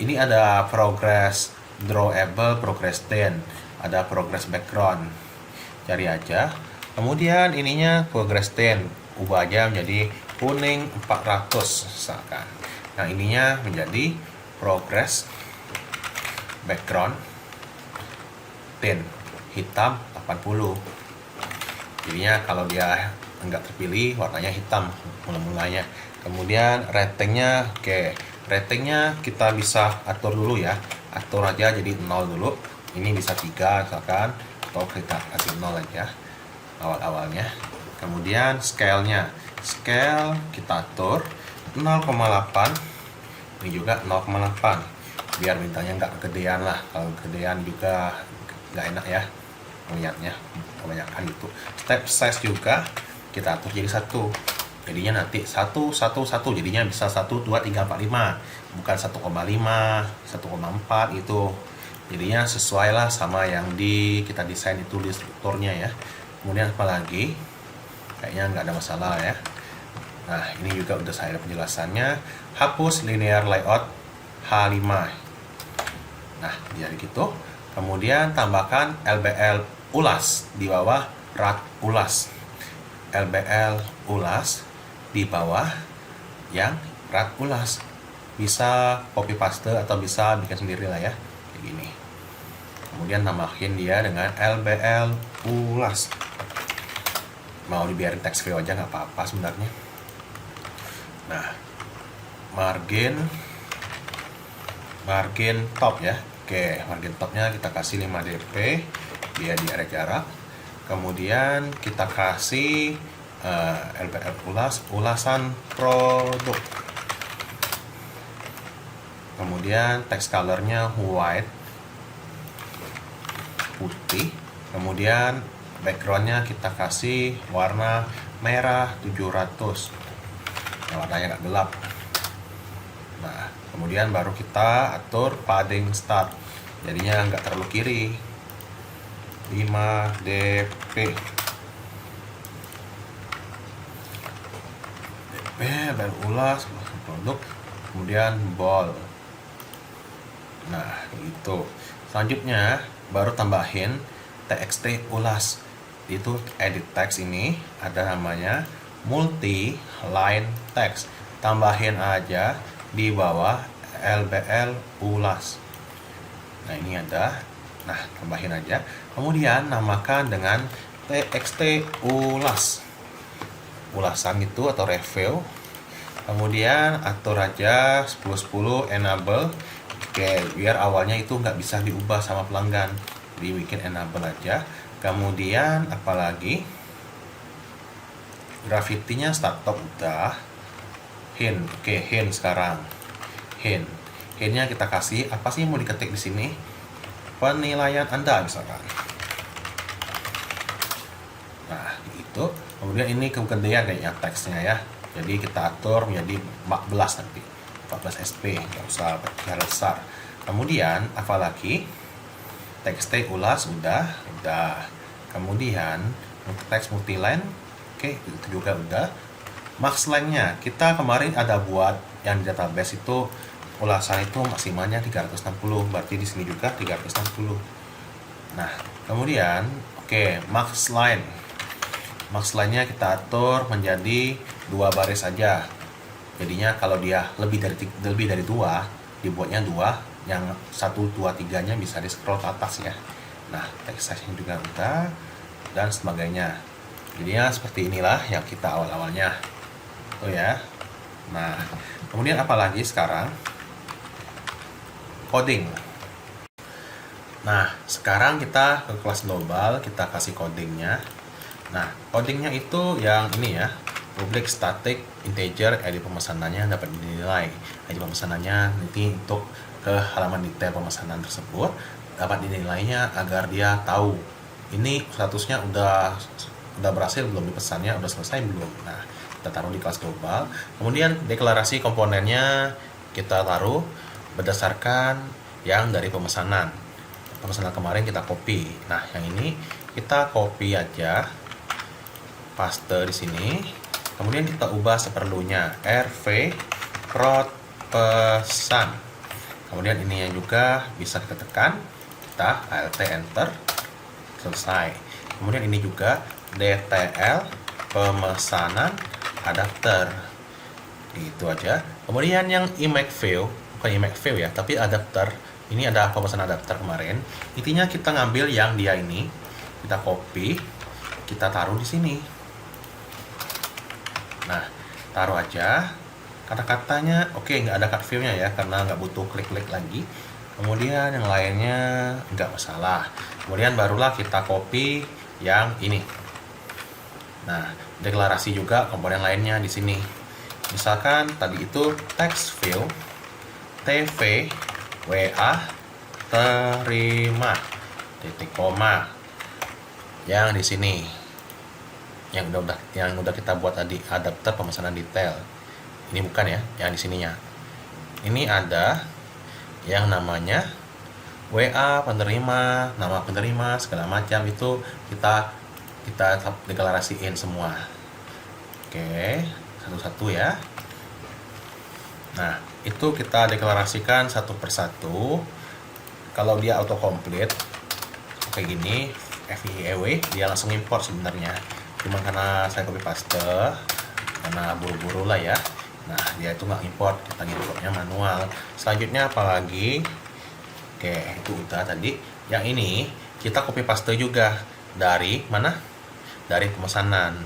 ini ada progress drawable, progress 10, ada progress background, cari aja. Kemudian ininya progress 10, ubah aja menjadi kuning 400 misalkan. Nah, ininya menjadi progress background 10, hitam 80. Jadinya kalau dia enggak terpilih warnanya hitam mulanya. Kemudian ratingnya, oke, ratingnya kita bisa atur dulu ya, atur aja jadi 0 dulu, ini bisa 3 misalkan, atau kita kasih 0 aja awal-awalnya. Kemudian scale-nya, scale kita atur 0,8, ini juga 0,8 biar bintangnya nggak kegedean lah, kalau kegedean juga nggak enak ya melihatnya, kebanyakan gitu. Step size juga kita atur jadi 1, jadinya nanti 1, 1, 1, jadinya bisa 1, 2, 3, 4, 5, bukan 1,5, 1,4 gitu. Jadinya sesuai lah sama yang kita desain itu di strukturnya ya. Kemudian apalagi, kayaknya nggak ada masalah ya. Nah, ini juga udah saya ada penjelasannya. Hapus linear layout H5. Nah, jadi gitu. Kemudian tambahkan LBL ulas di bawah rat ulas. LBL ulas di bawah yang rat ulas. Bisa copy paste atau bisa bikin sendiri lah ya, kayak gini. Kemudian tambahin dia dengan LBL ulas. Mau dibiarin teks view aja nggak apa-apa sebenarnya. Nah, margin top ya. Oke, margin topnya kita kasih 5 dp biar di area jarak. Kemudian kita kasih LBL ulasan produk. Kemudian text colornya white, putih. Kemudian backgroundnya kita kasih warna merah 700, warnanya nggak gelap. Nah, kemudian baru kita atur padding start, jadinya nggak terlalu kiri, 5 dp. Baru ulas produk, kemudian bold. Nah, itu selanjutnya baru tambahin txt ulas. Itu edit text ini ada namanya multi line text, tambahin aja di bawah LBL ulas. Nah, ini ada, nah tambahin aja, kemudian namakan dengan txt ulas, ulasan itu atau review. Kemudian atur aja 10-10 enable. Oke, biar awalnya itu nggak bisa diubah sama pelanggan, dibikin enable aja. Kemudian apalagi, gravity-nya start top udah, hint. Oke, hint sekarang, hintnya kita kasih apa sih mau diketik di sini, penilaian Anda misalkan. Nah, itu. Kemudian ini kegedean kayaknya teksnya ya, jadi kita atur menjadi 14 nanti, 14 SP, nggak usah besar. Kemudian apalagi, txt ulas udah. Kemudian teks multiline, oke, itu juga udah. Max length-nya kita kemarin ada buat yang di database itu ulasan itu maksimalnya 360, berarti di sini juga 360. Nah, kemudian oke, max line-nya kita atur menjadi 2 baris saja. Jadinya kalau dia lebih dari 2, dibuatnya 2, yang 1, 2, 3-nya bisa di scroll ke atas ya. Nah, text size-nya juga udah, dan sebagainya. Jadinya seperti inilah yang kita awal-awalnya. Oh ya. Nah, kemudian apalagi sekarang? Coding. Nah, sekarang kita ke kelas global, kita kasih codingnya. Nah, codingnya itu yang ini ya, public static integer ID pemesanannya dapat dinilai. ID pemesanannya nanti untuk ke halaman detail pemesanan tersebut dapat dinilainya agar dia tahu ini statusnya udah berhasil belum dipesannya, udah selesai belum. Nah, kita taruh di kelas global. Kemudian deklarasi komponennya kita taruh berdasarkan yang dari pemesanan kemarin kita copy. Nah, yang ini kita copy aja, paste di sini. Kemudian kita ubah seperlunya, rv prod pesan. Kemudian ininya juga bisa kita tekan, kita alt enter, selesai. Kemudian ini juga dtl pemesanan adapter, gitu aja. Kemudian yang emac view, bukan emac view ya, tapi adapter. Ini ada pemesanan adapter kemarin. Intinya kita ngambil yang dia ini, kita copy, kita taruh di sini. Nah, taruh aja. Kata-katanya oke, nggak ada cut view-nya ya, karena nggak butuh klik-klik lagi. Kemudian yang lainnya nggak masalah. Kemudian barulah kita copy yang ini. Nah, deklarasi juga komponen lainnya di sini. Misalkan tadi itu text view, tv WA terima titik koma yang di sini yang udah kita buat tadi, adapter pemesanan detail. Ini bukan ya, yang di sininya. Ini ada yang namanya WA penerima, nama penerima segala macam, itu kita deklarasiin semua. Oke, satu-satu ya. Nah, itu kita deklarasikan satu persatu. Kalau dia autocomplete kayak gini, FIEW, dia langsung import sebenarnya. Cuma karena saya copy paste, karena buru-buru lah ya. Nah, dia itu nggak import, kita importnya manual. Selanjutnya apalagi? Oke, itu udah tadi. Yang ini kita copy paste juga dari mana? Dari pemesanan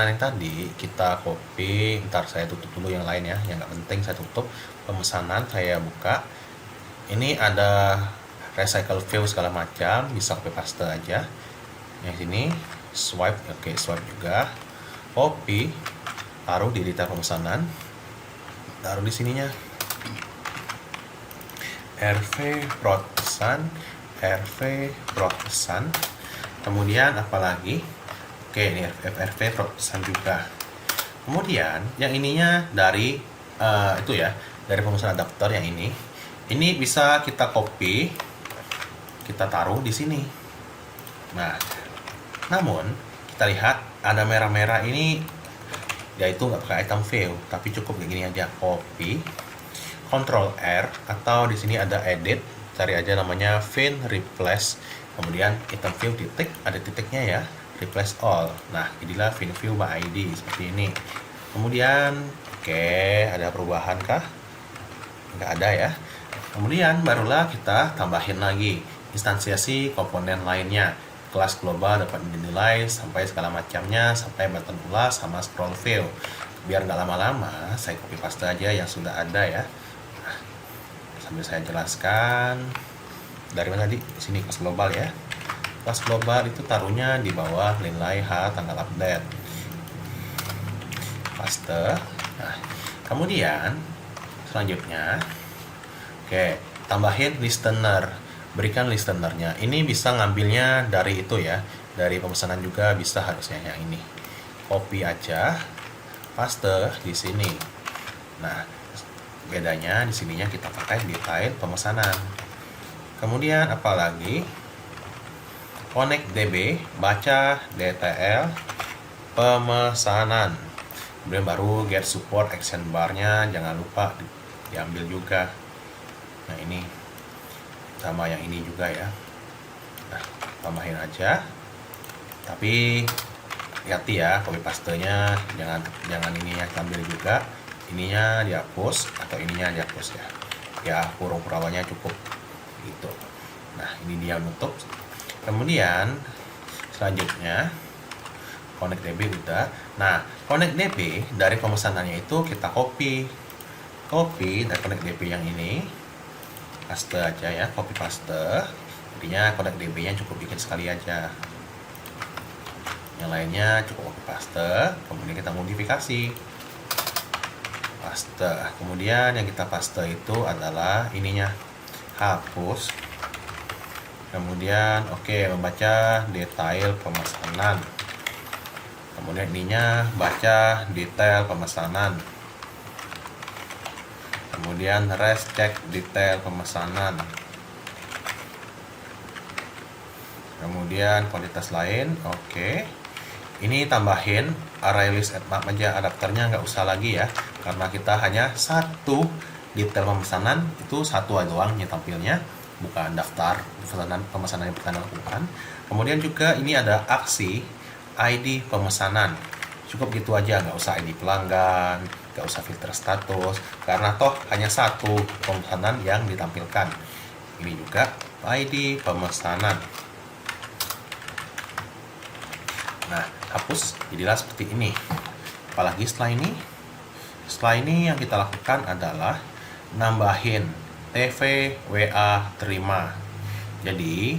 yang tadi kita copy. Ntar saya tutup dulu yang lain ya, yang nggak penting saya tutup. Pemesanan saya buka, ini ada recycle view segala macam, bisa copy paste aja. Yang sini swipe, oke, swipe juga, copy, taruh di detail pemesanan, taruh di sininya, rv prod pesan. Kemudian apalagi? Oke, ini rv prod pesan juga. Kemudian yang ininya dari itu ya, dari pemesanan adapter yang ini bisa kita copy, kita taruh di sini. Nah, namun kita lihat ada merah-merah ini, yaitu nggak pakai item view, tapi cukup kayak gini aja, copy, Ctrl R, atau di sini ada edit, cari aja namanya fin replace, kemudian item view titik, ada titiknya ya, replace all. Nah, inilah fin view by ID seperti ini. Kemudian oke, ada perubahan kah? Nggak ada ya. Kemudian barulah kita tambahin lagi instansiasi komponen lainnya. Kelas global dapat dinilai sampai segala macamnya, sampai button ulas sama scroll view. Biar nggak lama-lama, saya copy paste aja yang sudah ada ya. Nah, sambil saya jelaskan, dari mana tadi? Di sini kelas global ya. Kelas global itu taruhnya di bawah nilai H tanggal update. Paste. Nah, kemudian selanjutnya, oke, tambahin listener. Berikan listenernya. Ini bisa ngambilnya dari itu ya, dari pemesanan juga bisa harusnya yang ini. Copy aja, paste di sini. Nah, bedanya di sininya kita pakai detail pemesanan. Kemudian apalagi? Connect DB, baca DTL pemesanan. Kemudian baru get support action bar-nya, jangan lupa diambil juga. Nah, ini sama yang ini juga ya. Nah, tambahin aja, tapi hati-hati ya, copy paste-nya jangan ini ya, ambil juga. ininya dihapus atau ininya dihapus ya. Ya, huruf awalnya cukup gitu. Nah, ini dia nutup. Kemudian selanjutnya Connect DB udah. Nah, Connect DB dari pemesanannya itu kita copy dari Connect DB yang ini, paste aja ya, copy paste. Jadinya Connect DB nya cukup bikin sekali aja, yang lainnya cukup copy paste. Kemudian kita modifikasi, paste. Kemudian yang kita paste itu adalah ininya, hapus. Kemudian membaca detail pemesanan. Kemudian ininya baca detail pemesanan. Kemudian rest cek detail pemesanan. Kemudian kuantitas lain, ini tambahin array list at map aja, adapternya nggak usah lagi ya, karena kita hanya satu detail pemesanan, itu satu doang yang tampilnya, bukan daftar pemesanan yang pernah lakukan. Kemudian juga ini ada aksi ID pemesanan, cukup gitu aja, nggak usah ID pelanggan, nggak usah filter status, karena toh hanya satu pemesanan yang ditampilkan. Ini juga ID pemesanan. Nah, hapus jadilah seperti ini. Apalagi setelah ini yang kita lakukan adalah nambahin TV WA terima. Jadi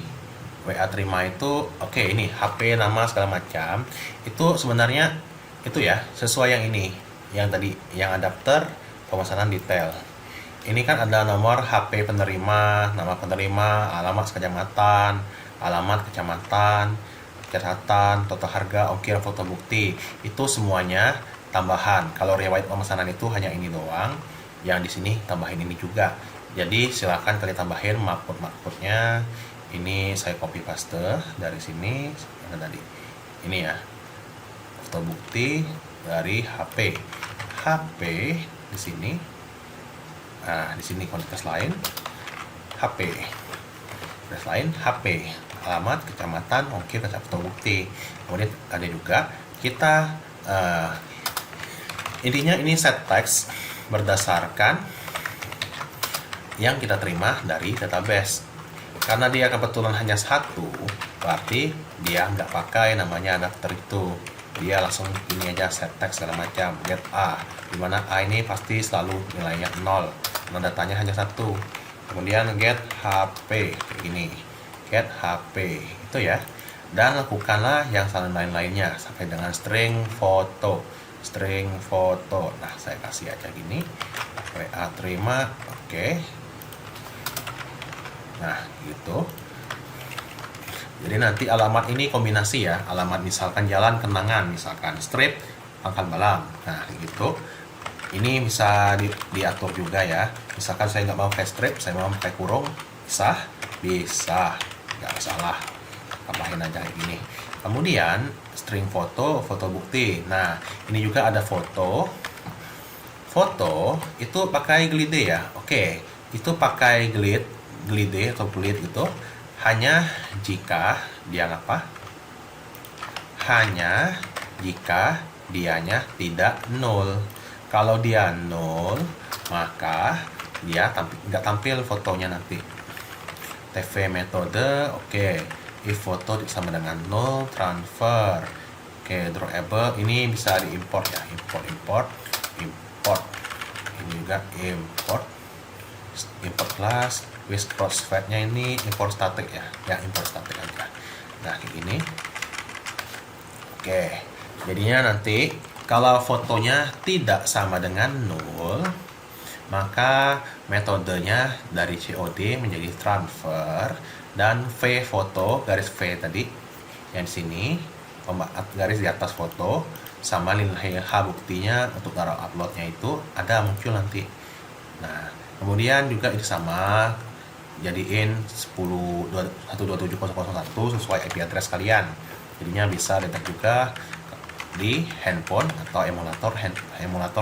WA terima itu ini HP, nama segala macam, itu sebenarnya itu ya sesuai yang ini, yang tadi, yang adapter pemesanan detail. Ini kan ada nomor HP penerima, nama penerima, alamat kecamatan, catatan, total harga, ongkir, foto bukti. Itu semuanya tambahan. Kalau riwayat pemesanan itu hanya ini doang, yang di sini tambahin ini juga. Jadi silakan kalian tambahin markupnya. Ini saya copy paste dari sini, tadi ini ya, foto bukti dari HP di sini. Nah, di sini kuantitas lain HP, alamat, kecamatan, ongkir, foto bukti. Kemudian ada juga kita intinya ini set text berdasarkan yang kita terima dari database. Karena dia kebetulan hanya satu, berarti dia nggak pakai namanya adapter itu. Dia langsung ini aja, set text segala macam, get A, dimana A ini pasti selalu nilainya 0 karena datanya hanya satu. Kemudian get HP kayak gini, get HP itu ya. Dan lakukanlah yang lain-lainnya sampai dengan string foto. Nah, saya kasih aja gini, WA terima, nah gitu. Jadi nanti alamat ini kombinasi ya, alamat misalkan jalan Kenangan, misalkan street Pangkal Balang, nah gitu. Ini bisa diatur juga ya, misalkan saya nggak mau pakai strip, saya mau pakai kurung, bisa, nggak masalah, tambahin aja kayak gini. Kemudian string foto bukti. Nah, ini juga ada foto itu pakai glide ya. Itu pakai glide atau glide itu hanya jika dianya tidak nol. Kalau dia nol, maka dia nggak tampil fotonya nanti. TV metode, if foto sama dengan nol, transfer. Drawable, ini bisa diimport ya, import. Ini juga import class with crossfade-nya ini import static ya, import static aja. Nah, kayak gini. Jadinya nanti kalau fotonya tidak sama dengan 0, maka metodenya dari COD menjadi transfer, dan V foto, garis V tadi yang di sini, garis di atas foto, sama nilai H buktinya untuk taruh uploadnya itu ada muncul nanti. Nah, kemudian juga itu sama, jadiin 127.0.1 sesuai IP address kalian. Jadinya bisa detect juga di handphone atau emulator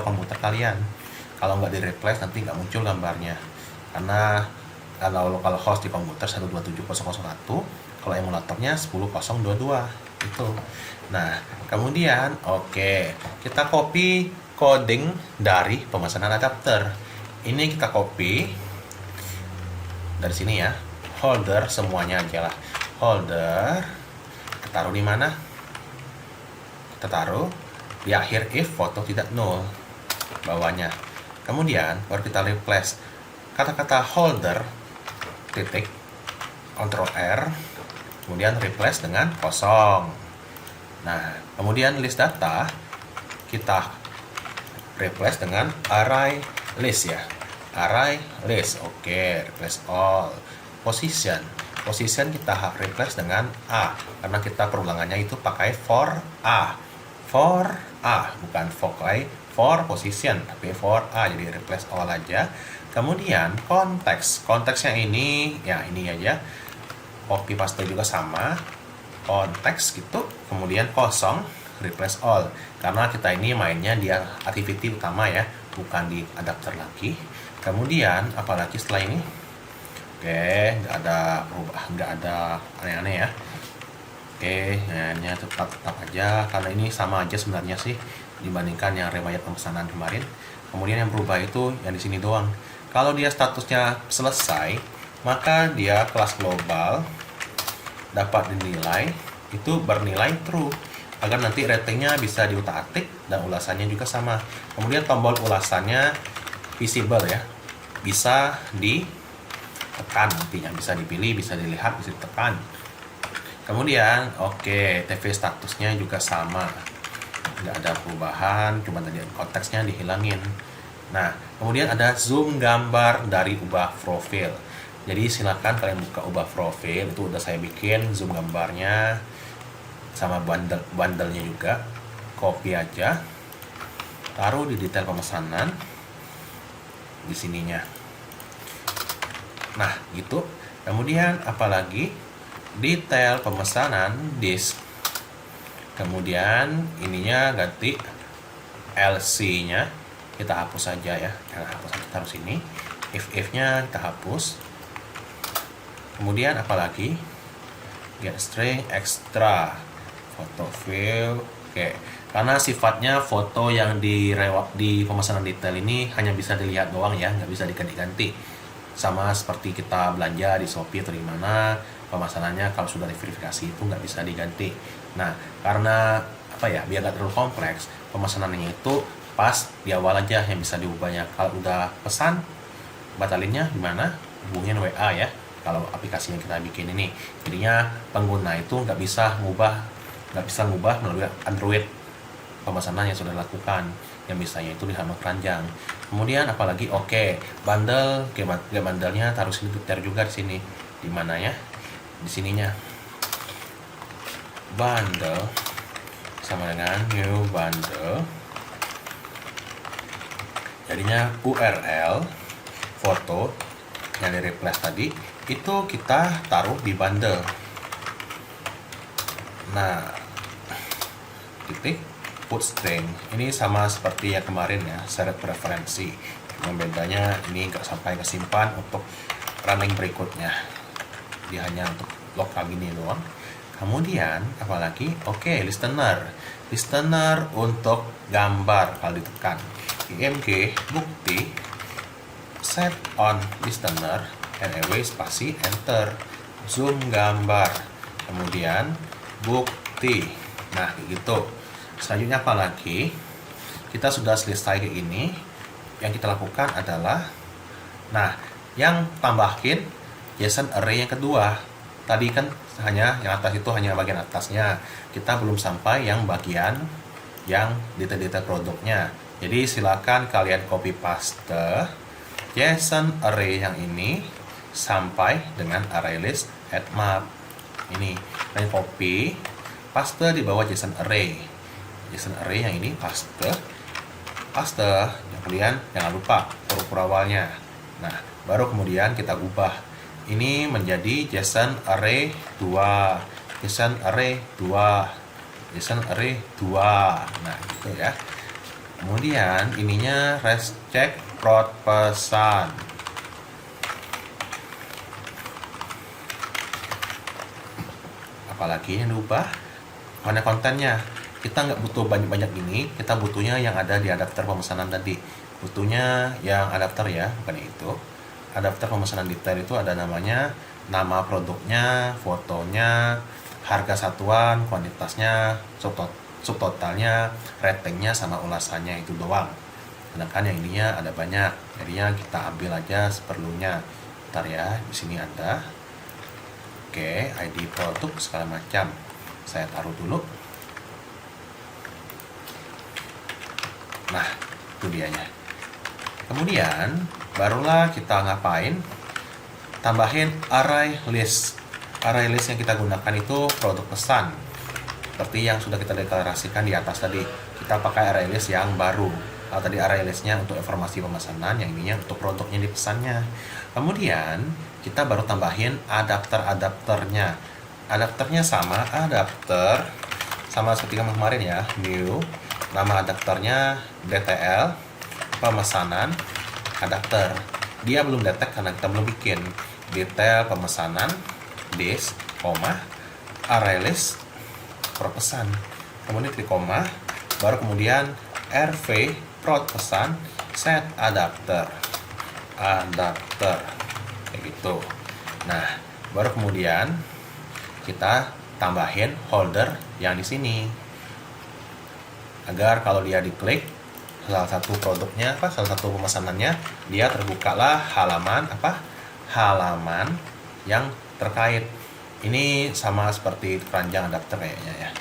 komputer kalian. Kalau nggak di replace nanti nggak muncul gambarnya, karena kalau host di komputer 127.0.1, kalau emulatornya 10.0.22 itu. Nah, kemudian kita copy coding dari pemesanan adapter. Ini kita copy dari sini ya. Holder semuanya aja lah. Holder. Kita taruh di mana? Kita taruh di akhir if foto tidak null. Bawahnya. Kemudian baru kita replace kata-kata holder titik Ctrl R. Kemudian replace dengan kosong. Nah, kemudian list data kita replace dengan array list ya. Array list. Oke, replace all. Position. Position kita replace dengan A karena kita perulangannya itu pakai for A. For A, bukan for position, tapi for A, jadi replace all aja. Kemudian konteks. Konteksnya ini ya ini aja. Copy paste juga sama. Konteks gitu. Kemudian kosong, replace all. Karena kita ini mainnya di activity utama ya, bukan di adapter lagi. Kemudian apalagi setelah ini? Oke, nggak ada berubah, nggak ada aneh-aneh ya. Oke, hanya tetap aja karena ini sama aja sebenarnya sih dibandingkan yang riwayat pemesanan kemarin. Kemudian yang berubah itu yang di sini doang. Kalau dia statusnya selesai, maka dia kelas global dapat dinilai itu bernilai true agar nanti ratingnya bisa diutak-atik dan ulasannya juga sama. Kemudian tombol ulasannya visible ya, bisa ditekan nantinya, bisa dipilih, bisa dilihat, bisa ditekan. Kemudian oke, TV statusnya juga sama, nggak ada perubahan, cuma tadi konteksnya dihilangin. Nah, kemudian ada zoom gambar dari ubah profil. Jadi silakan kalian buka ubah profil, itu udah saya bikin zoom gambarnya sama bandelnya juga. Copy aja, taruh di detail pemesanan di sininya. Nah, gitu. Kemudian apalagi detail pemesanan disk. Kemudian ininya ganti LC-nya kita hapus saja ya. Hapus aja, taruh sini. If-nya kita hapus. Kemudian apalagi get string extra foto fill. Oke, karena sifatnya foto yang di pemesanan detail ini hanya bisa dilihat doang ya, nggak bisa diganti-ganti. Sama seperti kita belanja di Shopee atau di mana, pemesanannya kalau sudah diverifikasi itu nggak bisa diganti. Nah, karena apa ya, biar nggak terlalu kompleks, pemesanannya itu pas di awal aja yang bisa diubahnya. Kalau udah pesan, batalinnya gimana? Hubungin WA ya. Kalau aplikasi yang kita bikin ini, jadinya pengguna itu nggak bisa ngubah melalui Android pemesanan yang sudah dilakukan, yang misalnya itu di halaman keranjang. Kemudian apalagi bundle, bandelnya taruh sini juga di sini. Di mana ya? Di sininya. Bundle sama dengan new bundle. Jadinya URL foto yang di replace tadi itu kita taruh di bundle. Nah, titik put string ini sama seperti yang kemarin ya, seret preferensi. Cuma bedanya ini nggak sampai kesimpan untuk running berikutnya, dia hanya untuk lokal gini doang. Kemudian apalagi listener untuk gambar. Kalau ditekan img bukti set on listener NEW spasi enter zoom gambar, kemudian bukti. Nah gitu. Selanjutnya apalagi, kita sudah selesai kayak ini. Yang kita lakukan adalah, nah yang tambahin JSON array yang kedua. Tadi kan hanya yang atas itu hanya bagian atasnya, kita belum sampai yang bagian yang detail-detail produknya. Jadi silakan kalian copy paste JSON array yang ini sampai dengan array list add map ini. Kalian copy paste di bawah JSON array yang ini, paste. Kemudian jangan lupa huruf awalnya. Nah, baru kemudian kita ubah ini menjadi JSON array 2, JSON array 2, JSON array 2. Nah, gitu ya. Kemudian ininya res check prod pesan. Apalagi yang diubah, mana kontennya, kita nggak butuh banyak-banyak ini, kita butuhnya yang ada di adapter pemesanan tadi. Butuhnya yang adapter ya, bukan itu. Adapter pemesanan detail itu ada namanya, nama produknya, fotonya, harga satuan, kuantitasnya, subtotalnya, ratingnya, sama ulasannya, itu doang. Sedangkan yang ininya ada banyak, jadinya kita ambil aja seperlunya. Ntar ya, di sini ada. Oke, ID produk segala macam. Saya taruh dulu. Nah, itu dianya. Kemudian, barulah kita ngapain? Tambahin array list. Array list yang kita gunakan itu produk pesan. Seperti yang sudah kita deklarasikan di atas tadi. Kita pakai array list yang baru. Kalau tadi array listnya untuk informasi pemesanan, yang ininya untuk produknya di pesannya. Kemudian, kita baru tambahin adapter-adapternya. Adapternya sama, adapter sama seperti kemarin ya, new, nama adapternya DTL, pemesanan, adapter. Dia belum detect karena kita belum bikin. Detail pemesanan, this, koma, array list, per pesan. Kemudian klik koma, baru kemudian RV, prod pesan, set adapter. Adapter. Kayak gitu. Nah, baru kemudian kita tambahin holder yang di sini. Agar kalau dia diklik salah satu produknya salah satu pemesanannya, dia terbukalah halaman halaman yang terkait. Ini sama seperti keranjang adapter kayaknya ya.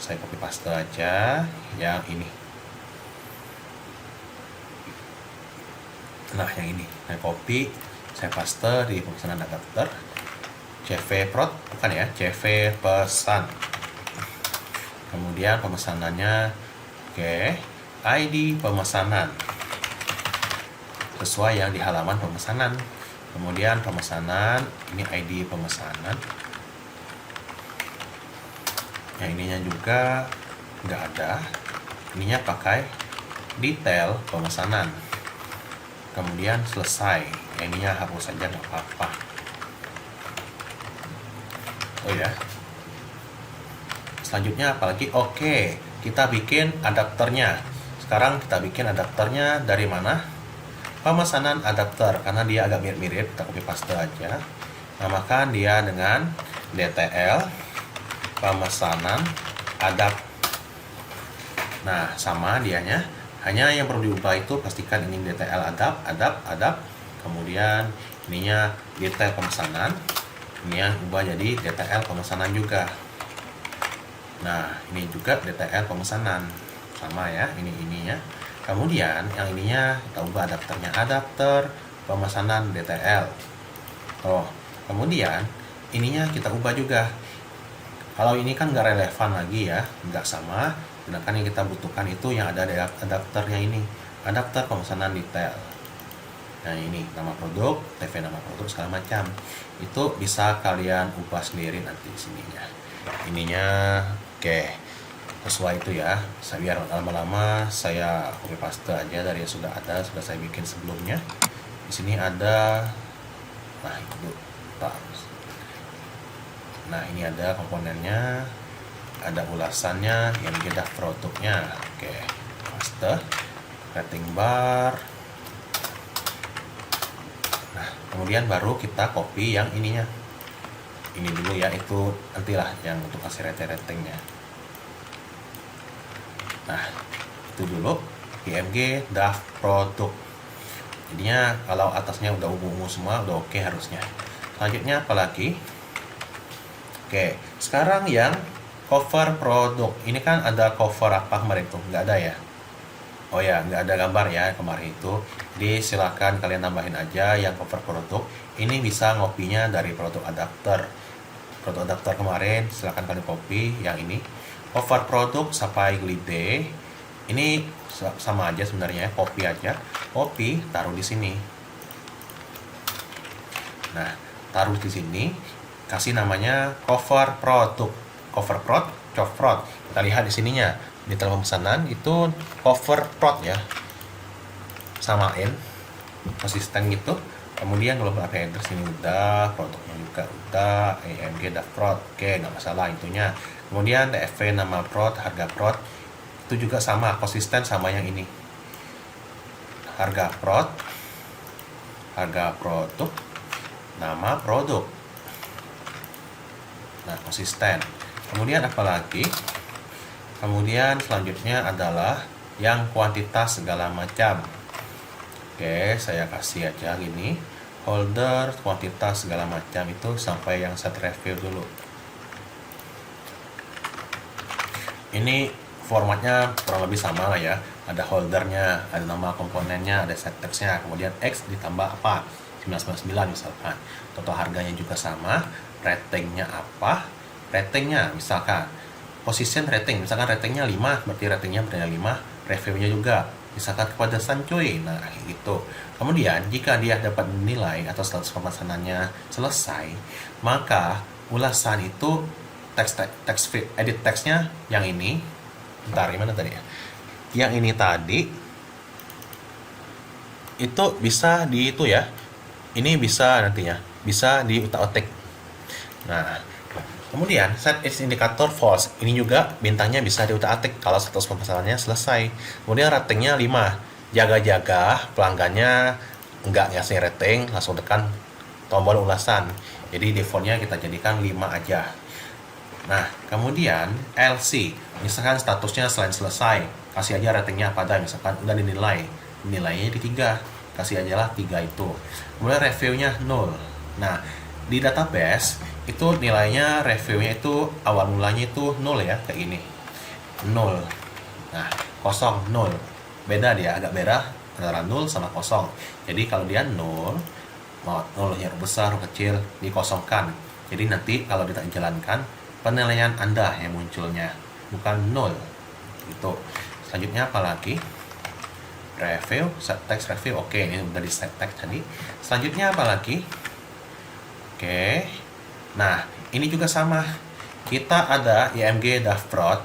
Saya copy paste aja yang ini. Nah, yang ini saya copy, saya paste di pemesanan adapter. CV prod, bukan ya, CV pesan. Kemudian pemesanannya, oke, ID pemesanan sesuai yang di halaman pemesanan. Kemudian pemesanan, ini ID pemesanan. Yang ininya juga nggak ada, ininya pakai detail pemesanan. Kemudian selesai, yang ininya hapus saja nggak apa-apa. Oh ya, selanjutnya apalagi? Oke, kita bikin adapternya. Sekarang kita bikin adapternya dari mana? Pemesanan adapter, karena dia agak mirip-mirip, kita copy paste aja. Namakan dia dengan DTL pemesanan adapt. Nah, sama dianya, hanya yang perlu diubah itu pastikan ini DTL adapt. Kemudian ininya detail pemesanan, ini yang ubah jadi DTL pemesanan juga. Nah, ini juga DTL pemesanan, sama ya, ininya. Kemudian yang ininya kita ubah adapternya, adapter pemesanan DTL. Oh, kemudian ininya kita ubah juga. Kalau ini kan nggak relevan lagi ya, nggak sama. Sedangkan yang kita butuhkan itu yang ada di adapternya ini, adapter pemesanan detail. Nah, ini nama produk, TV nama produk segala macam. Itu bisa kalian ubah sendiri nanti sininya. Ininya oke. Sesuai itu ya. Saya biar lama-lama saya copy paste aja dari yang sudah ada, sudah saya bikin sebelumnya. Di sini ada, nah itu, nah ini ada komponennya, ada ulasannya, yang beda produknya. Oke, paste, rating bar. Nah, kemudian baru kita copy yang ininya. Ini dulu ya, itu nantilah yang untuk kasih ratingnya. Nah, itu dulu IMG draft produk. Jadinya kalau atasnya udah ungu-ungu semua, udah oke harusnya. Selanjutnya apalagi? Oke, sekarang yang cover produk. Ini kan ada cover apa kemarin tuh? Nggak ada ya? Oh ya, nggak ada gambar ya kemarin itu. Jadi silakan kalian tambahin aja yang cover produk. Ini bisa ngopinya dari produk adapter. Produk adapter kemarin silakan kalian copy yang ini. Cover produk sampai glide. Ini sama aja sebenarnya, copy aja. Copy, taruh di sini. Nah, taruh di sini. Kasih namanya cover produk. Cover prod, cover prod. Kita lihat di sininya. Detail pemesanan itu cover prod ya. Samain. Konsisten gitu. Kemudian kalau header sini udah, produknya juga udah, AMG draft prod. Oke, nggak masalah intinya. Kemudian TFV, nama prod, harga prod, itu juga sama, konsisten sama yang ini. Harga prod, harga produk, nama produk. Nah, konsisten. Kemudian apalagi? Kemudian selanjutnya adalah yang kuantitas segala macam. Oke, saya kasih aja gini. Holder, kuantitas segala macam itu sampai yang set review dulu. Ini formatnya kurang lebih sama lah ya. Ada holdernya, ada nama komponennya, ada set text-nya, kemudian X ditambah apa? 999 misalkan. Total harganya juga sama. Ratingnya apa? Ratingnya misalkan position rating, misalkan ratingnya 5, berarti ratingnya berarti 5, reviewnya juga misalkan kepada Sancoy. Nah, gitu. Kemudian jika dia dapat nilai atau status pemesanannya selesai, maka ulasan itu teks edit teksnya yang ini. Bentar, gimana tadi ya? Yang ini tadi itu bisa di itu ya. Ini bisa nantinya, bisa di utak-atik. Nah, kemudian set is indikator false. Ini juga bintangnya bisa di utak-atik kalau status pemesanannya selesai. Kemudian ratingnya 5. Jaga-jaga pelanggannya nggak ngasih rating, langsung tekan tombol ulasan. Jadi defaultnya kita jadikan 5 aja. Nah, kemudian LC, misalkan statusnya selain selesai, kasih aja ratingnya pada, misalkan udah dinilai, nilainya di 3, kasih aja lah 3 itu. Kemudian reviewnya 0. Nah, di database itu nilainya reviewnya itu awal mulanya itu 0 ya, kayak gini 0. Nah, 0, 0, beda dia, agak merah antara 0 sama 0. Jadi kalau dia 0, mau 0-nya besar atau kecil dikosongkan. Jadi nanti kalau kita jalankan, penilaian Anda yang munculnya, bukan 0 gitu. Selanjutnya apalagi? Review, set text review. Oke, ini udah di set text tadi. Selanjutnya apalagi? Oke. Nah, ini juga sama. Kita ada IMG dashboard.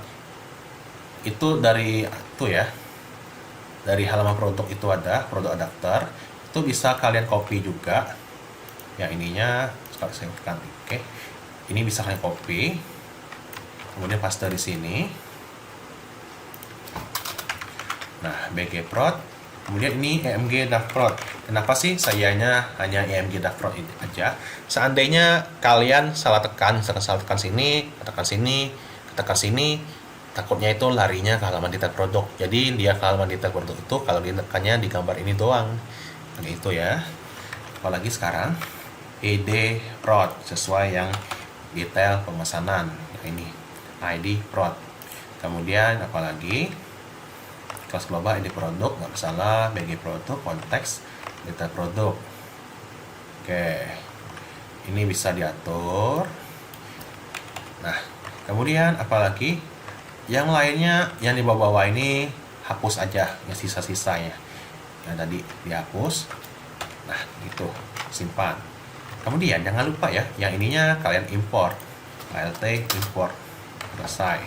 Itu dari itu ya. Dari halaman produk itu ada produk adapter. Itu bisa kalian copy juga. Yang ininya sekarang saya tekan. Oke. Ini bisa kalian copy, kemudian paste di sini. Nah, BG Prod, kemudian ini EMG dashboard. Kenapa sih sayanya hanya EMG dashboard ini aja? Seandainya kalian salah tekan, salah tekan sini, tekan sini, takutnya itu larinya ke halaman detail produk. Jadi dia ke halaman detail produk itu kalau ditekannya di gambar ini doang. Gitu ya. Apalagi sekarang ID Prod sesuai yang detail pemesanan ini ID prod. Kemudian apalagi kelas global ID produk, nggak salah, BG produk, konteks detail produk. Oke, ini bisa diatur. Nah, kemudian apalagi yang lainnya yang di bawah-bawah ini hapus aja yang sisa-sisanya yang tadi dihapus. Nah, gitu, simpan. Kemudian jangan lupa ya, yang ininya kalian import, ALT import, selesai.